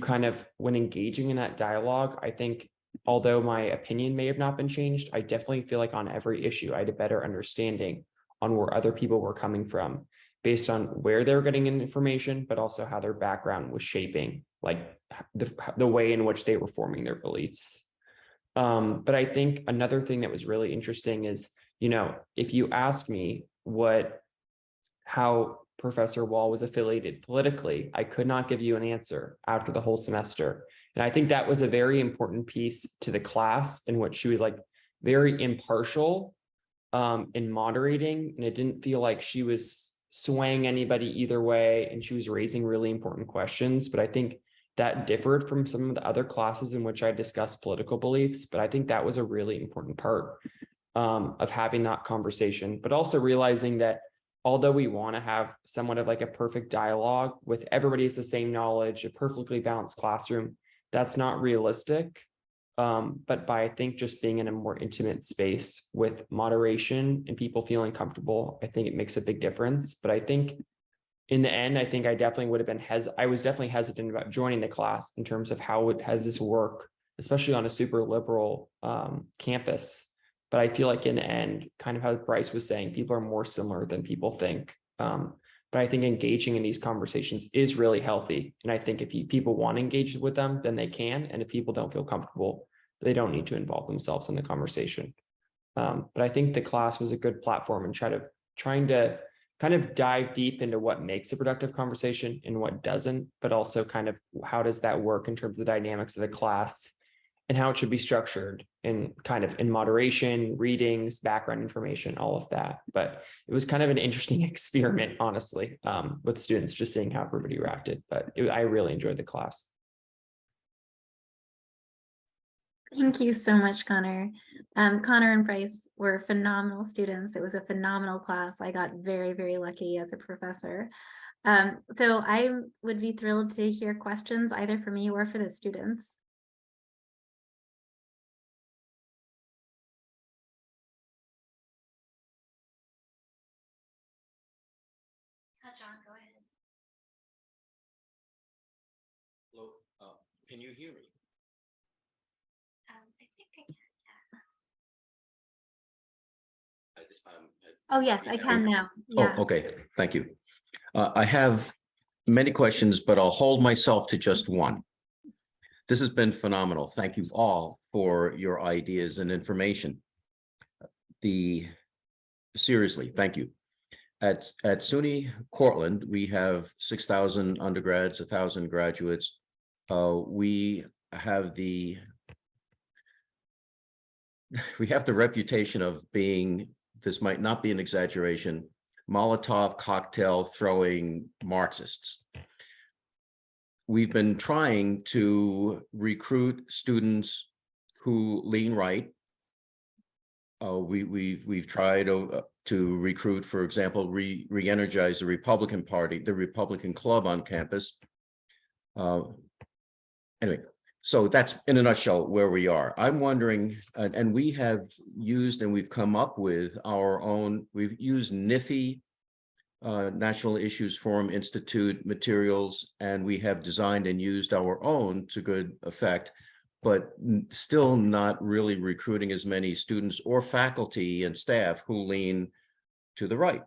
when engaging in that dialogue, I think although my opinion may have not been changed, I definitely feel like on every issue, I had a better understanding on where other people were coming from based on where they're getting information, but also how their background was shaping like the way in which they were forming their beliefs. But I think another thing that was really interesting is, if you ask me how Professor Wahl was affiliated politically, I could not give you an answer after the whole semester. And I think that was a very important piece to the class in which she was like very impartial in moderating. And it didn't feel like she was swaying anybody either way. And she was raising really important questions. But I think that differed from some of the other classes in which I discussed political beliefs. But I think that was a really important part of having that conversation, but also realizing that although we want to have somewhat of like a perfect dialogue with everybody has the same knowledge, a perfectly balanced classroom, that's not realistic. But by, I think, just being in a more intimate space with moderation and people feeling comfortable, I think it makes a big difference. But I think in the end, I think I definitely would have been I was definitely hesitant about joining the class in terms of how has this work, especially on a super liberal campus. But I feel like in the end, kind of how Bryce was saying, people are more similar than people think. But I think engaging in these conversations is really healthy. And I think if people want to engage with them, then they can. And if people don't feel comfortable, they don't need to involve themselves in the conversation. But I think the class was a good platform and trying to kind of dive deep into what makes a productive conversation and what doesn't, but also kind of how does that work in terms of the dynamics of the class and how it should be structured in kind of in moderation, readings, background information, all of that. But it was kind of an interesting experiment, honestly, with students, just seeing how everybody reacted. But I really enjoyed the class. Thank you so much, Conor. Conor and Bryce were phenomenal students. It was a phenomenal class. I got very, very lucky as a professor. So I would be thrilled to hear questions either for me or for the students. John, go ahead. Hello, can you hear me? I think I can. Yeah. Oh, yes, I can now. Yeah. Oh, okay, thank you. I have many questions, but I'll hold myself to just one. This has been phenomenal. Thank you all for your ideas and information. Seriously, thank you. At SUNY Cortland, we have 6,000 undergrads, 1,000 graduates. We have the reputation of being, this might not be an exaggeration, Molotov cocktail throwing Marxists. We've been trying to recruit students who lean right. We've tried to recruit, for example, re-energize the Republican Party, the Republican Club on campus. Anyway, so that's in a nutshell where we are. I'm wondering, and we have used and we've come up with our own, we've used NIFI, National Issues Forum Institute materials, and we have designed and used our own to good effect, but still not really recruiting as many students or faculty and staff who lean to the right,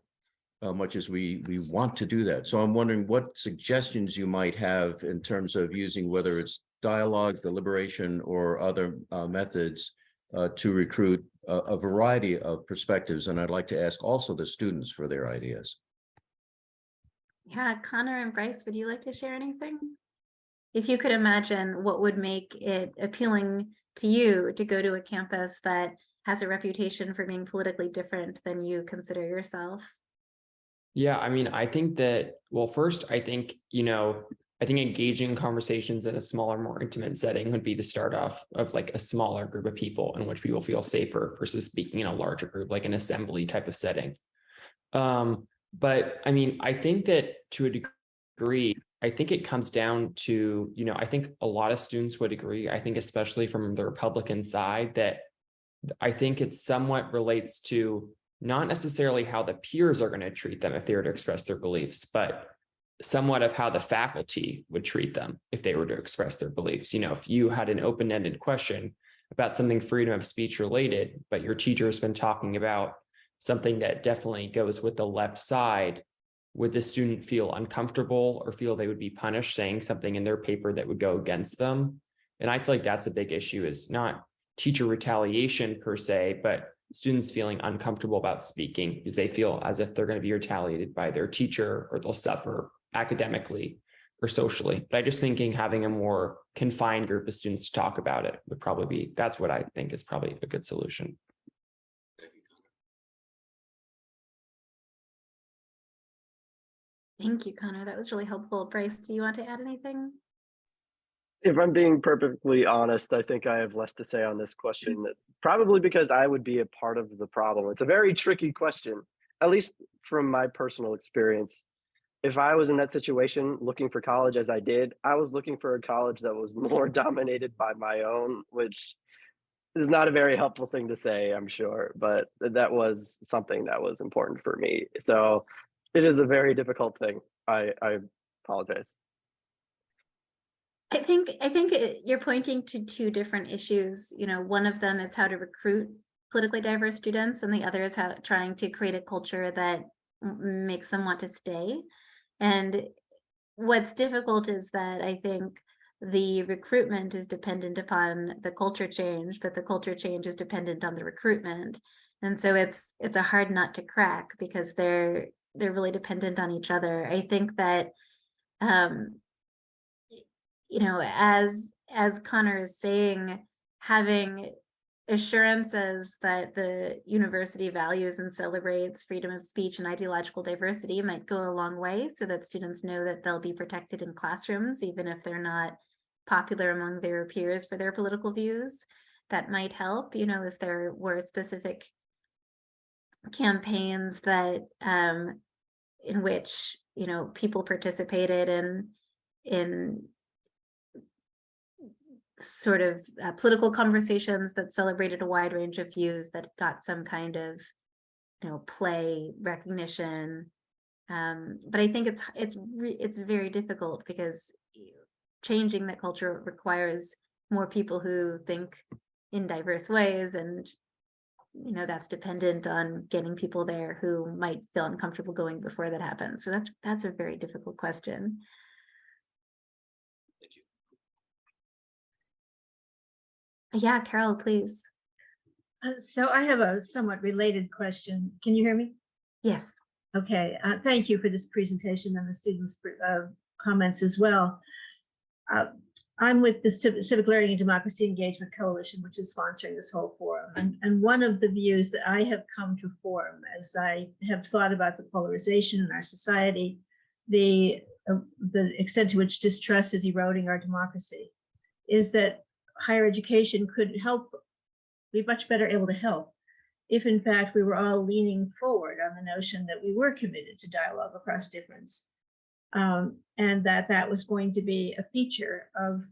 much as we want to do that. So I'm wondering what suggestions you might have in terms of using, whether it's dialogue, deliberation, or other methods to recruit a variety of perspectives. And I'd like to ask also the students for their ideas. Yeah, Conor and Bryce, would you like to share anything? If you could imagine what would make it appealing to you to go to a campus that has a reputation for being politically different than you consider yourself? Yeah, I mean, I think that, well, first, I think engaging conversations in a smaller, more intimate setting would be the start off of like a smaller group of people in which people feel safer versus speaking in a larger group, like an assembly type of setting. But I mean, I think that to a degree, I think it comes down to, I think a lot of students would agree, I think especially from the Republican side, that I think it somewhat relates to not necessarily how the peers are going to treat them if they were to express their beliefs, but somewhat of how the faculty would treat them if they were to express their beliefs. If you had an open-ended question about something freedom of speech related, but your teacher has been talking about something that definitely goes with the left side, would the student feel uncomfortable or feel they would be punished saying something in their paper that would go against them? And I feel like that's a big issue, is not teacher retaliation per se, but students feeling uncomfortable about speaking because they feel as if they're going to be retaliated by their teacher, or they'll suffer academically or socially. But I just thinking having a more confined group of students to talk about it would probably be, that's what I think is probably a good solution. Thank you, Connor. That was really helpful. Bryce, do you want to add anything? If I'm being perfectly honest, I think I have less to say on this question, probably because I would be a part of the problem. It's a very tricky question, at least from my personal experience. If I was in that situation looking for college as I did, I was looking for a college that was more dominated by my own, which is not a very helpful thing to say, I'm sure, but that was something that was important for me. So it is a very difficult thing. I apologize. I think you're pointing to two different issues. You know, one of them is how to recruit politically diverse students, and the other is how trying to create a culture that makes them want to stay. And what's difficult is that I think the recruitment is dependent upon the culture change, but the culture change is dependent on the recruitment. And so it's a hard nut to crack because they're really dependent on each other. I think that you know, as Conor is saying, having assurances that the university values and celebrates freedom of speech and ideological diversity might go a long way, so that students know that they'll be protected in classrooms, even if they're not popular among their peers for their political views. That might help, you know, if there were specific campaigns that in which, you know, people participated in sort of political conversations that celebrated a wide range of views, that got some kind of, you know, play recognition. But I think it's very difficult because changing that culture requires more people who think in diverse ways, and you know, that's dependent on getting people there who might feel uncomfortable going before that happens. So that's a very difficult question. Thank you. Yeah, Carol, please. So I have a somewhat related question. Can you hear me? Yes. Okay, thank you for this presentation and the students' comments as well. I'm with the Civic Learning and Democracy Engagement Coalition, which is sponsoring this whole forum. And one of the views that I have come to form as I have thought about the polarization in our society, the extent to which distrust is eroding our democracy, is that higher education could help, be much better able to help if in fact we were all leaning forward on the notion that we were committed to dialogue across difference, and that was going to be a feature of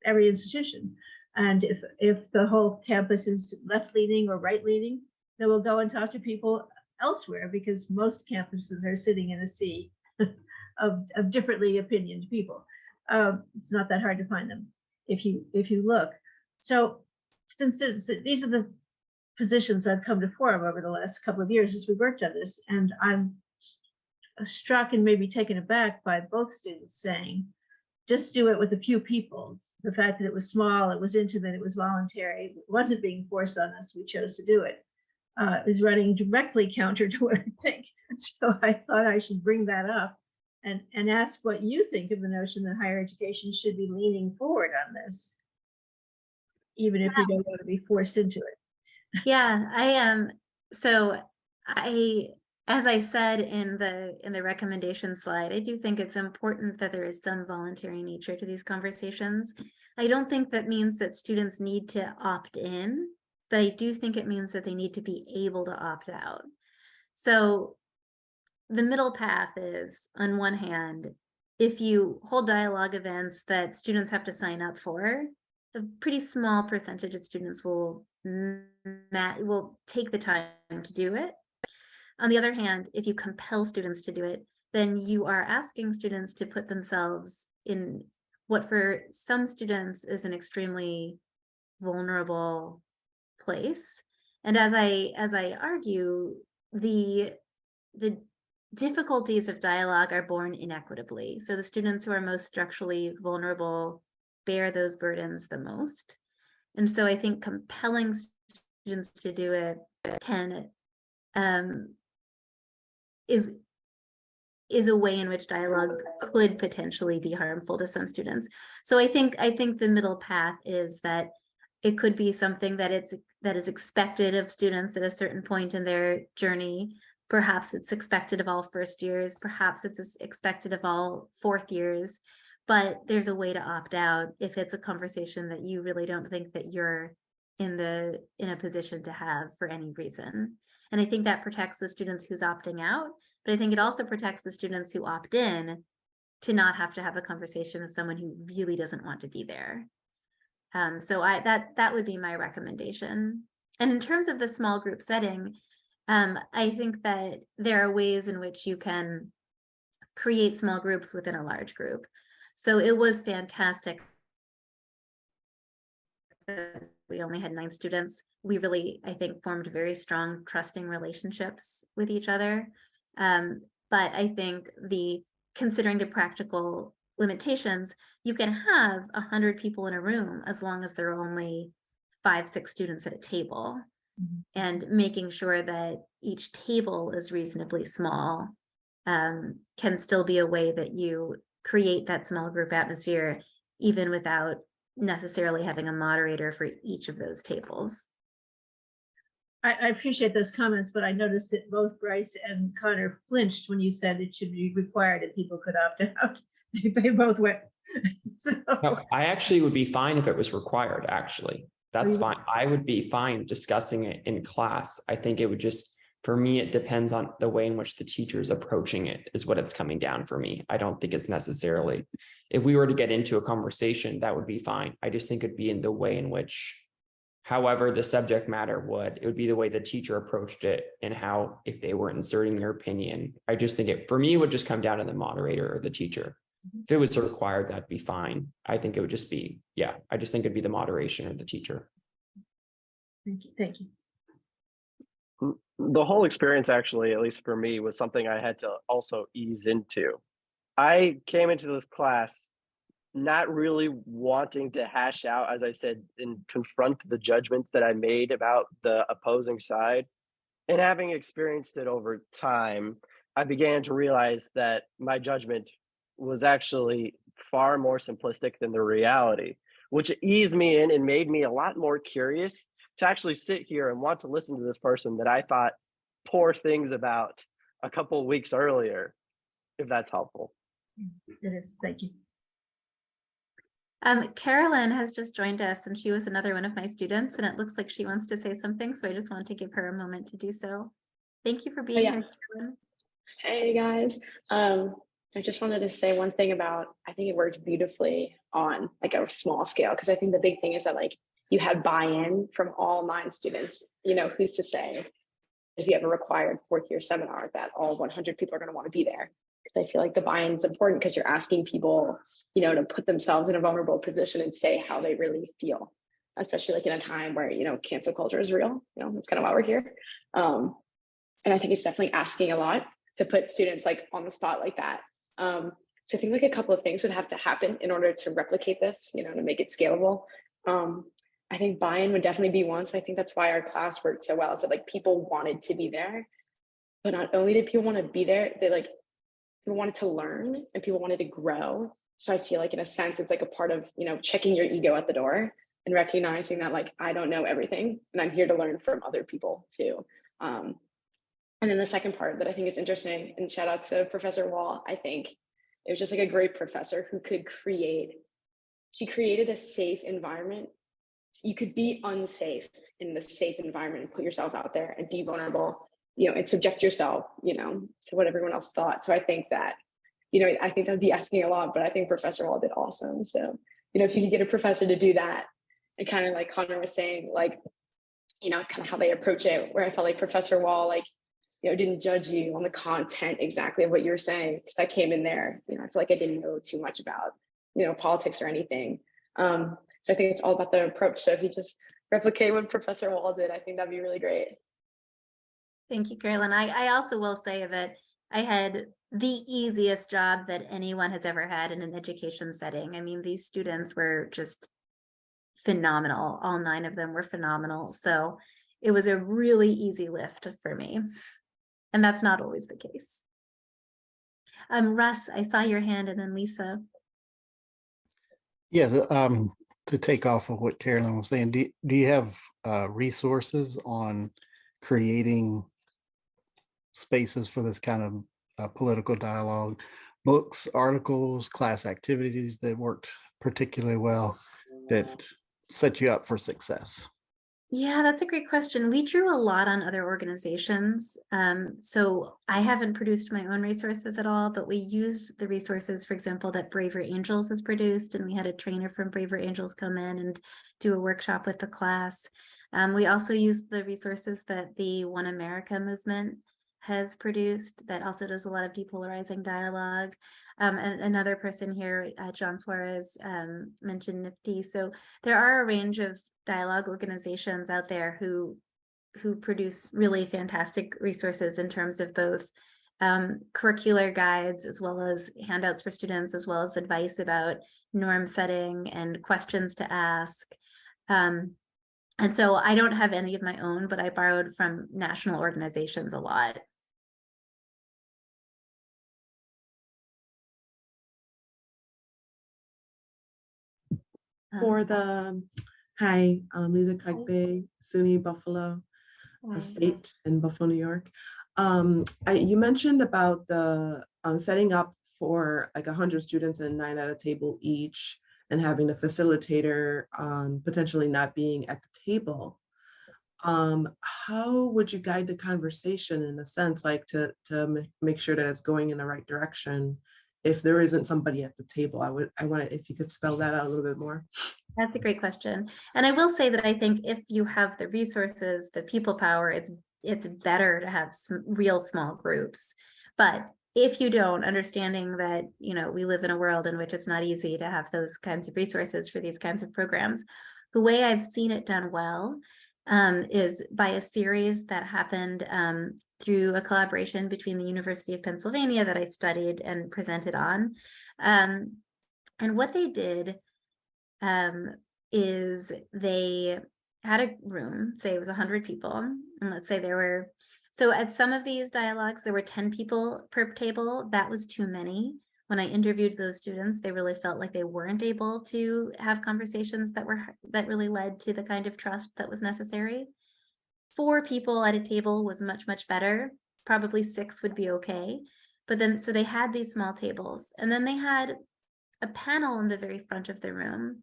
every institution. And if the whole campus is left-leaning or right-leaning, then we'll go and talk to people elsewhere, because most campuses are sitting in a sea of differently opinioned people. It's not that hard to find them if you look. So since these are the positions I've come to form over the last couple of years as we worked on this, and I'm struck and maybe taken aback by both students saying, just do it with a few people. The fact that it was small, it was intimate, it was voluntary, it wasn't being forced on us, we chose to do it, is running directly counter to what I think. So I thought I should bring that up and ask what you think of the notion that higher education should be leaning forward on this, even if we don't want to be forced into it. Yeah, I am. So as I said in the recommendation slide, I do think it's important that there is some voluntary nature to these conversations. I don't think that means that students need to opt in, but I do think it means that they need to be able to opt out. So the middle path is, on one hand, if you hold dialogue events that students have to sign up for, a pretty small percentage of students will take the time to do it. On the other hand, if you compel students to do it, then you are asking students to put themselves in what for some students is an extremely vulnerable place. And as I argue, the difficulties of dialogue are born inequitably. So the students who are most structurally vulnerable bear those burdens the most. And so I think compelling students to do it can is a way in which dialogue could potentially be harmful to some students. So I think the middle path is that it could be something that is expected of students at a certain point in their journey. Perhaps it's expected of all first years, perhaps it's expected of all fourth years, but there's a way to opt out if it's a conversation that you really don't think that you're in a position to have for any reason. And I think that protects the students who's opting out, but I think it also protects the students who opt in to not have to have a conversation with someone who really doesn't want to be there. So that would be my recommendation. And in terms of the small group setting, I think that there are ways in which you can create small groups within a large group. So it was fantastic. We only had 9 students. We really, I think, formed very strong, trusting relationships with each other. But I think considering the practical limitations, you can have 100 people in a room as long as there are only 5-6 students at a table. And making sure that each table is reasonably small can still be a way that you create that small group atmosphere, even without necessarily having a moderator for each of those tables. I appreciate those comments, but I noticed that both Bryce and Conor flinched when you said it should be required and people could opt out. They both went. So. No, I actually would be fine if it was required, actually. That's fine. I would be fine discussing it in class. I think it would just, for me, it depends on the way in which the teacher is approaching it is what it's coming down for me. I don't think it's necessarily, if we were to get into a conversation, that would be fine. I just think it'd be in the way in which, however the subject matter would, it would be the way the teacher approached it and how, if they were inserting their opinion. I just think it, for me, would just come down to the moderator or the teacher. If it was required, that'd be fine. I think it would just be, yeah, I just think it'd be the moderation or the teacher. Thank you. Thank you. The whole experience, actually, at least for me, was something I had to also ease into. I came into this class not really wanting to hash out, as I said, and confront the judgments that I made about the opposing side. And having experienced it over time, I began to realize that my judgment was actually far more simplistic than the reality, which eased me in and made me a lot more curious to actually sit here and want to listen to this person that I thought poor things about a couple of weeks earlier, if that's helpful. It is. Thank you. Carolyn has just joined us, and she was another one of my students, and it looks like she wants to say something, so I just wanted to give her a moment to do so. Thank you for being here, Carolyn. Hey guys. I just wanted to say one thing about, I think it worked beautifully on like a small scale, because I think the big thing is that like you had buy-in from all 9 students. You know, who's to say if you have a required 4th year seminar that all 100 people are going to want to be there? Because I feel like the buy-in is important because you're asking people, you know, to put themselves in a vulnerable position and say how they really feel, especially like in a time where, you know, cancel culture is real. You know, that's kind of why we're here. And I think it's definitely asking a lot to put students like on the spot like that. So I think like a couple of things would have to happen in order to replicate this, you know, to make it scalable. I think buy-in would definitely be one. So I think that's why our class worked so well. So like people wanted to be there, but not only did people want to be there, people wanted to learn and people wanted to grow. So I feel like in a sense, it's like a part of, you know, checking your ego at the door and recognizing that like, I don't know everything and I'm here to learn from other people too. And then the second part that I think is interesting, and shout out to Professor Wahl, I think it was just like a great professor who could she created a safe environment. You could be unsafe in the safe environment and put yourself out there and be vulnerable, you know, and subject yourself, you know, to what everyone else thought. So I think that, you know, I think that'd be asking a lot, but I think Professor Wahl did awesome. So, you know, if you could get a professor to do that, and kind of like Conor was saying, like, you know, it's kind of how they approach it, where I felt like Professor Wahl, like, you know, didn't judge you on the content exactly of what you're saying. Because I came in there, you know, I feel like I didn't know too much about, you know, politics or anything. So I think it's all about the approach. So if you just replicate what Professor Wahl did, I think that'd be really great. Thank you, Carolyn. I also will say that I had the easiest job that anyone has ever had in an education setting. I mean, these students were just phenomenal. All 9 of them were phenomenal. So it was a really easy lift for me. And that's not always the case. Russ, I saw your hand, and then Lisa. Yeah, to take off of what Carolyn was saying, do you have resources on creating spaces for this kind of political dialogue, books, articles, class activities that worked particularly well that set you up for success? Yeah, that's a great question. We drew a lot on other organizations. So I haven't produced my own resources at all, but we used the resources, for example, that Braver Angels has produced, and we had a trainer from Braver Angels come in and do a workshop with the class. We also used the resources that the One America movement has produced that also does a lot of depolarizing dialogue. And another person here, John Suarez, mentioned Nifty. So there are a range of dialogue organizations out there who produce really fantastic resources in terms of both curricular guides, as well as handouts for students, as well as advice about norm setting and questions to ask. And so I don't have any of my own, but I borrowed from national organizations a lot. For the, hi, Lisa Craigby, SUNY Buffalo State in Buffalo, New York. You mentioned about the setting up for like 100 students and 9 at a table each, and having the facilitator potentially not being at the table. How would you guide the conversation in a sense, like to make sure that it's going in the right direction? If there isn't somebody at the table, I want if you could spell that out a little bit more. That's a great question. And I will say that I think if you have the resources, the people power, it's better to have some real small groups. But if you don't, understanding that, you know, we live in a world in which it's not easy to have those kinds of resources for these kinds of programs, the way I've seen it done well is by a series that happened through a collaboration between the University of Pennsylvania that I studied and presented on. And what they did is they had a room, say it was 100 people, and let's say there were, so at some of these dialogues, there were 10 people per table. That was too many. When I interviewed those students, they really felt like they weren't able to have conversations that really led to the kind of trust that was necessary. 4 people at a table was much, much better. Probably 6 would be okay. But then, so they had these small tables, and then they had a panel in the very front of the room.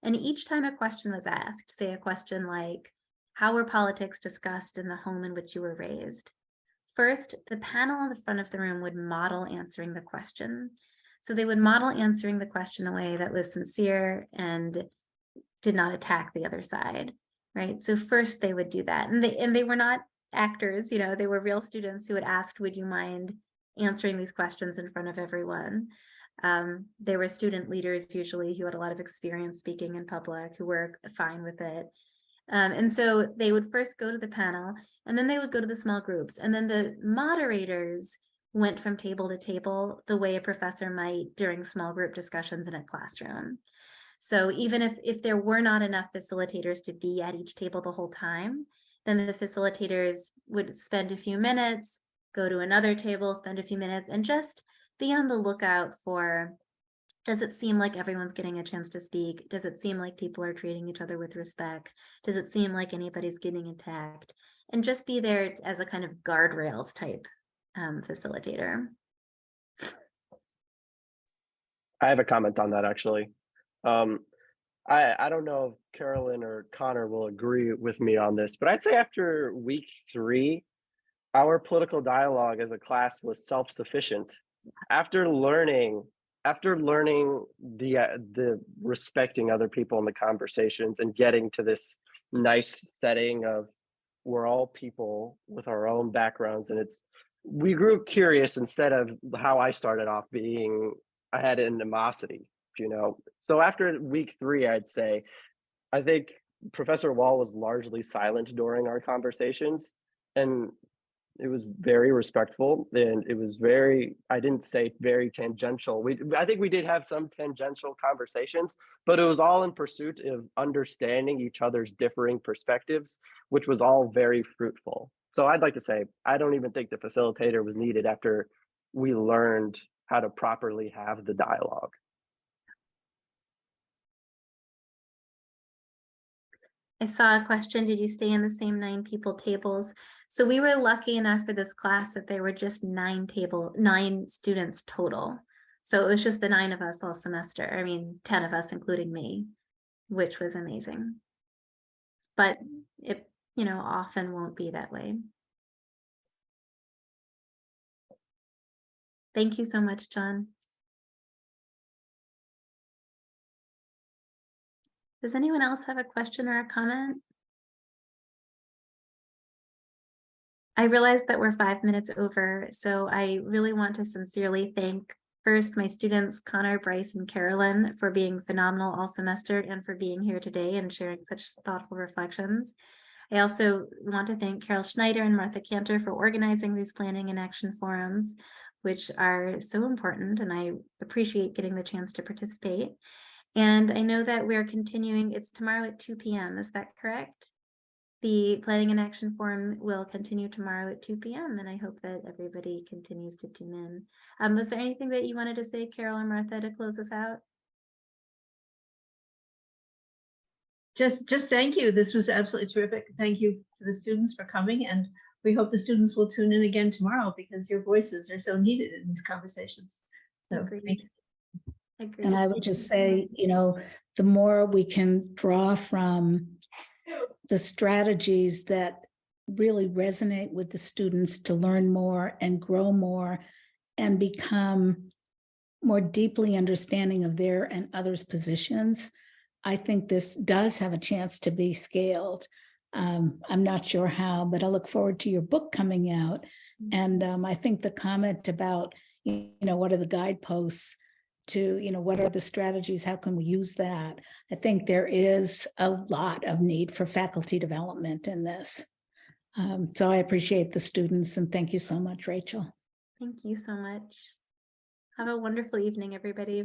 And each time a question was asked, say a question like, how were politics discussed in the home in which you were raised? First, the panel in the front of the room would model answering the question. So they would model answering the question in a way that was sincere and did not attack the other side, right? So first they would do that. And they were not actors, you know, they were real students who had asked, would you mind answering these questions in front of everyone? There were student leaders usually who had a lot of experience speaking in public, who were fine with it. And so they would first go to the panel, and then they would go to the small groups. And then the moderators went from table to table the way a professor might during small group discussions in a classroom. So even if there were not enough facilitators to be at each table the whole time, then the facilitators would spend a few minutes, go to another table, spend a few minutes, and just be on the lookout for, does it seem like everyone's getting a chance to speak? Does it seem like people are treating each other with respect? Does it seem like anybody's getting attacked? And just be there as a kind of guardrails type facilitator. I have a comment on that actually. I don't know if Carolyn or Conor will agree with me on this, but I'd say after week 3, our political dialogue as a class was self-sufficient. After learning the respecting other people in the conversations and getting to this nice setting of we're all people with our own backgrounds, and we grew curious instead of how I started off being, I had animosity, you know. So after week 3, I'd say, I think Professor Wahl was largely silent during our conversations, and It was very respectful, and it was very, I didn't say very tangential. I think we did have some tangential conversations, but it was all in pursuit of understanding each other's differing perspectives, which was all very fruitful. So I'd like to say, I don't even think the facilitator was needed after we learned how to properly have the dialogue. I saw a question, did you stay in the same 9 people tables? So we were lucky enough for this class that there were just 9 students total. So it was just the 9 of us all semester. I mean, 10 of us, including me, which was amazing. But it, often won't be that way. Thank you so much, John. Does anyone else have a question or a comment? I realize that we're 5 minutes over, so I really want to sincerely thank first my students, Conor, Bryce, and Carolyn, for being phenomenal all semester and for being here today and sharing such thoughtful reflections. I also want to thank Carol Schneider and Martha Cantor for organizing these planning and action forums, which are so important, and I appreciate getting the chance to participate. And I know that we're continuing, it's tomorrow at 2 p.m., is that correct? The Planning and Action Forum will continue tomorrow at 2 p.m. and I hope that everybody continues to tune in. Was there anything that you wanted to say, Carol or Martha, to close us out? Just thank you. This was absolutely terrific. Thank you to the students for coming, and we hope the students will tune in again tomorrow because your voices are so needed in these conversations. So thank you. Agreed. And I would just say, the more we can draw from the strategies that really resonate with the students to learn more and grow more and become more deeply understanding of their and others' positions, I think this does have a chance to be scaled. I'm not sure how, but I look forward to your book coming out. And I think the comment about, what are the guideposts to, what are the strategies? How can we use that? I think there is a lot of need for faculty development in this. So I appreciate the students and thank you so much, Rachel. Thank you so much. Have a wonderful evening, everybody.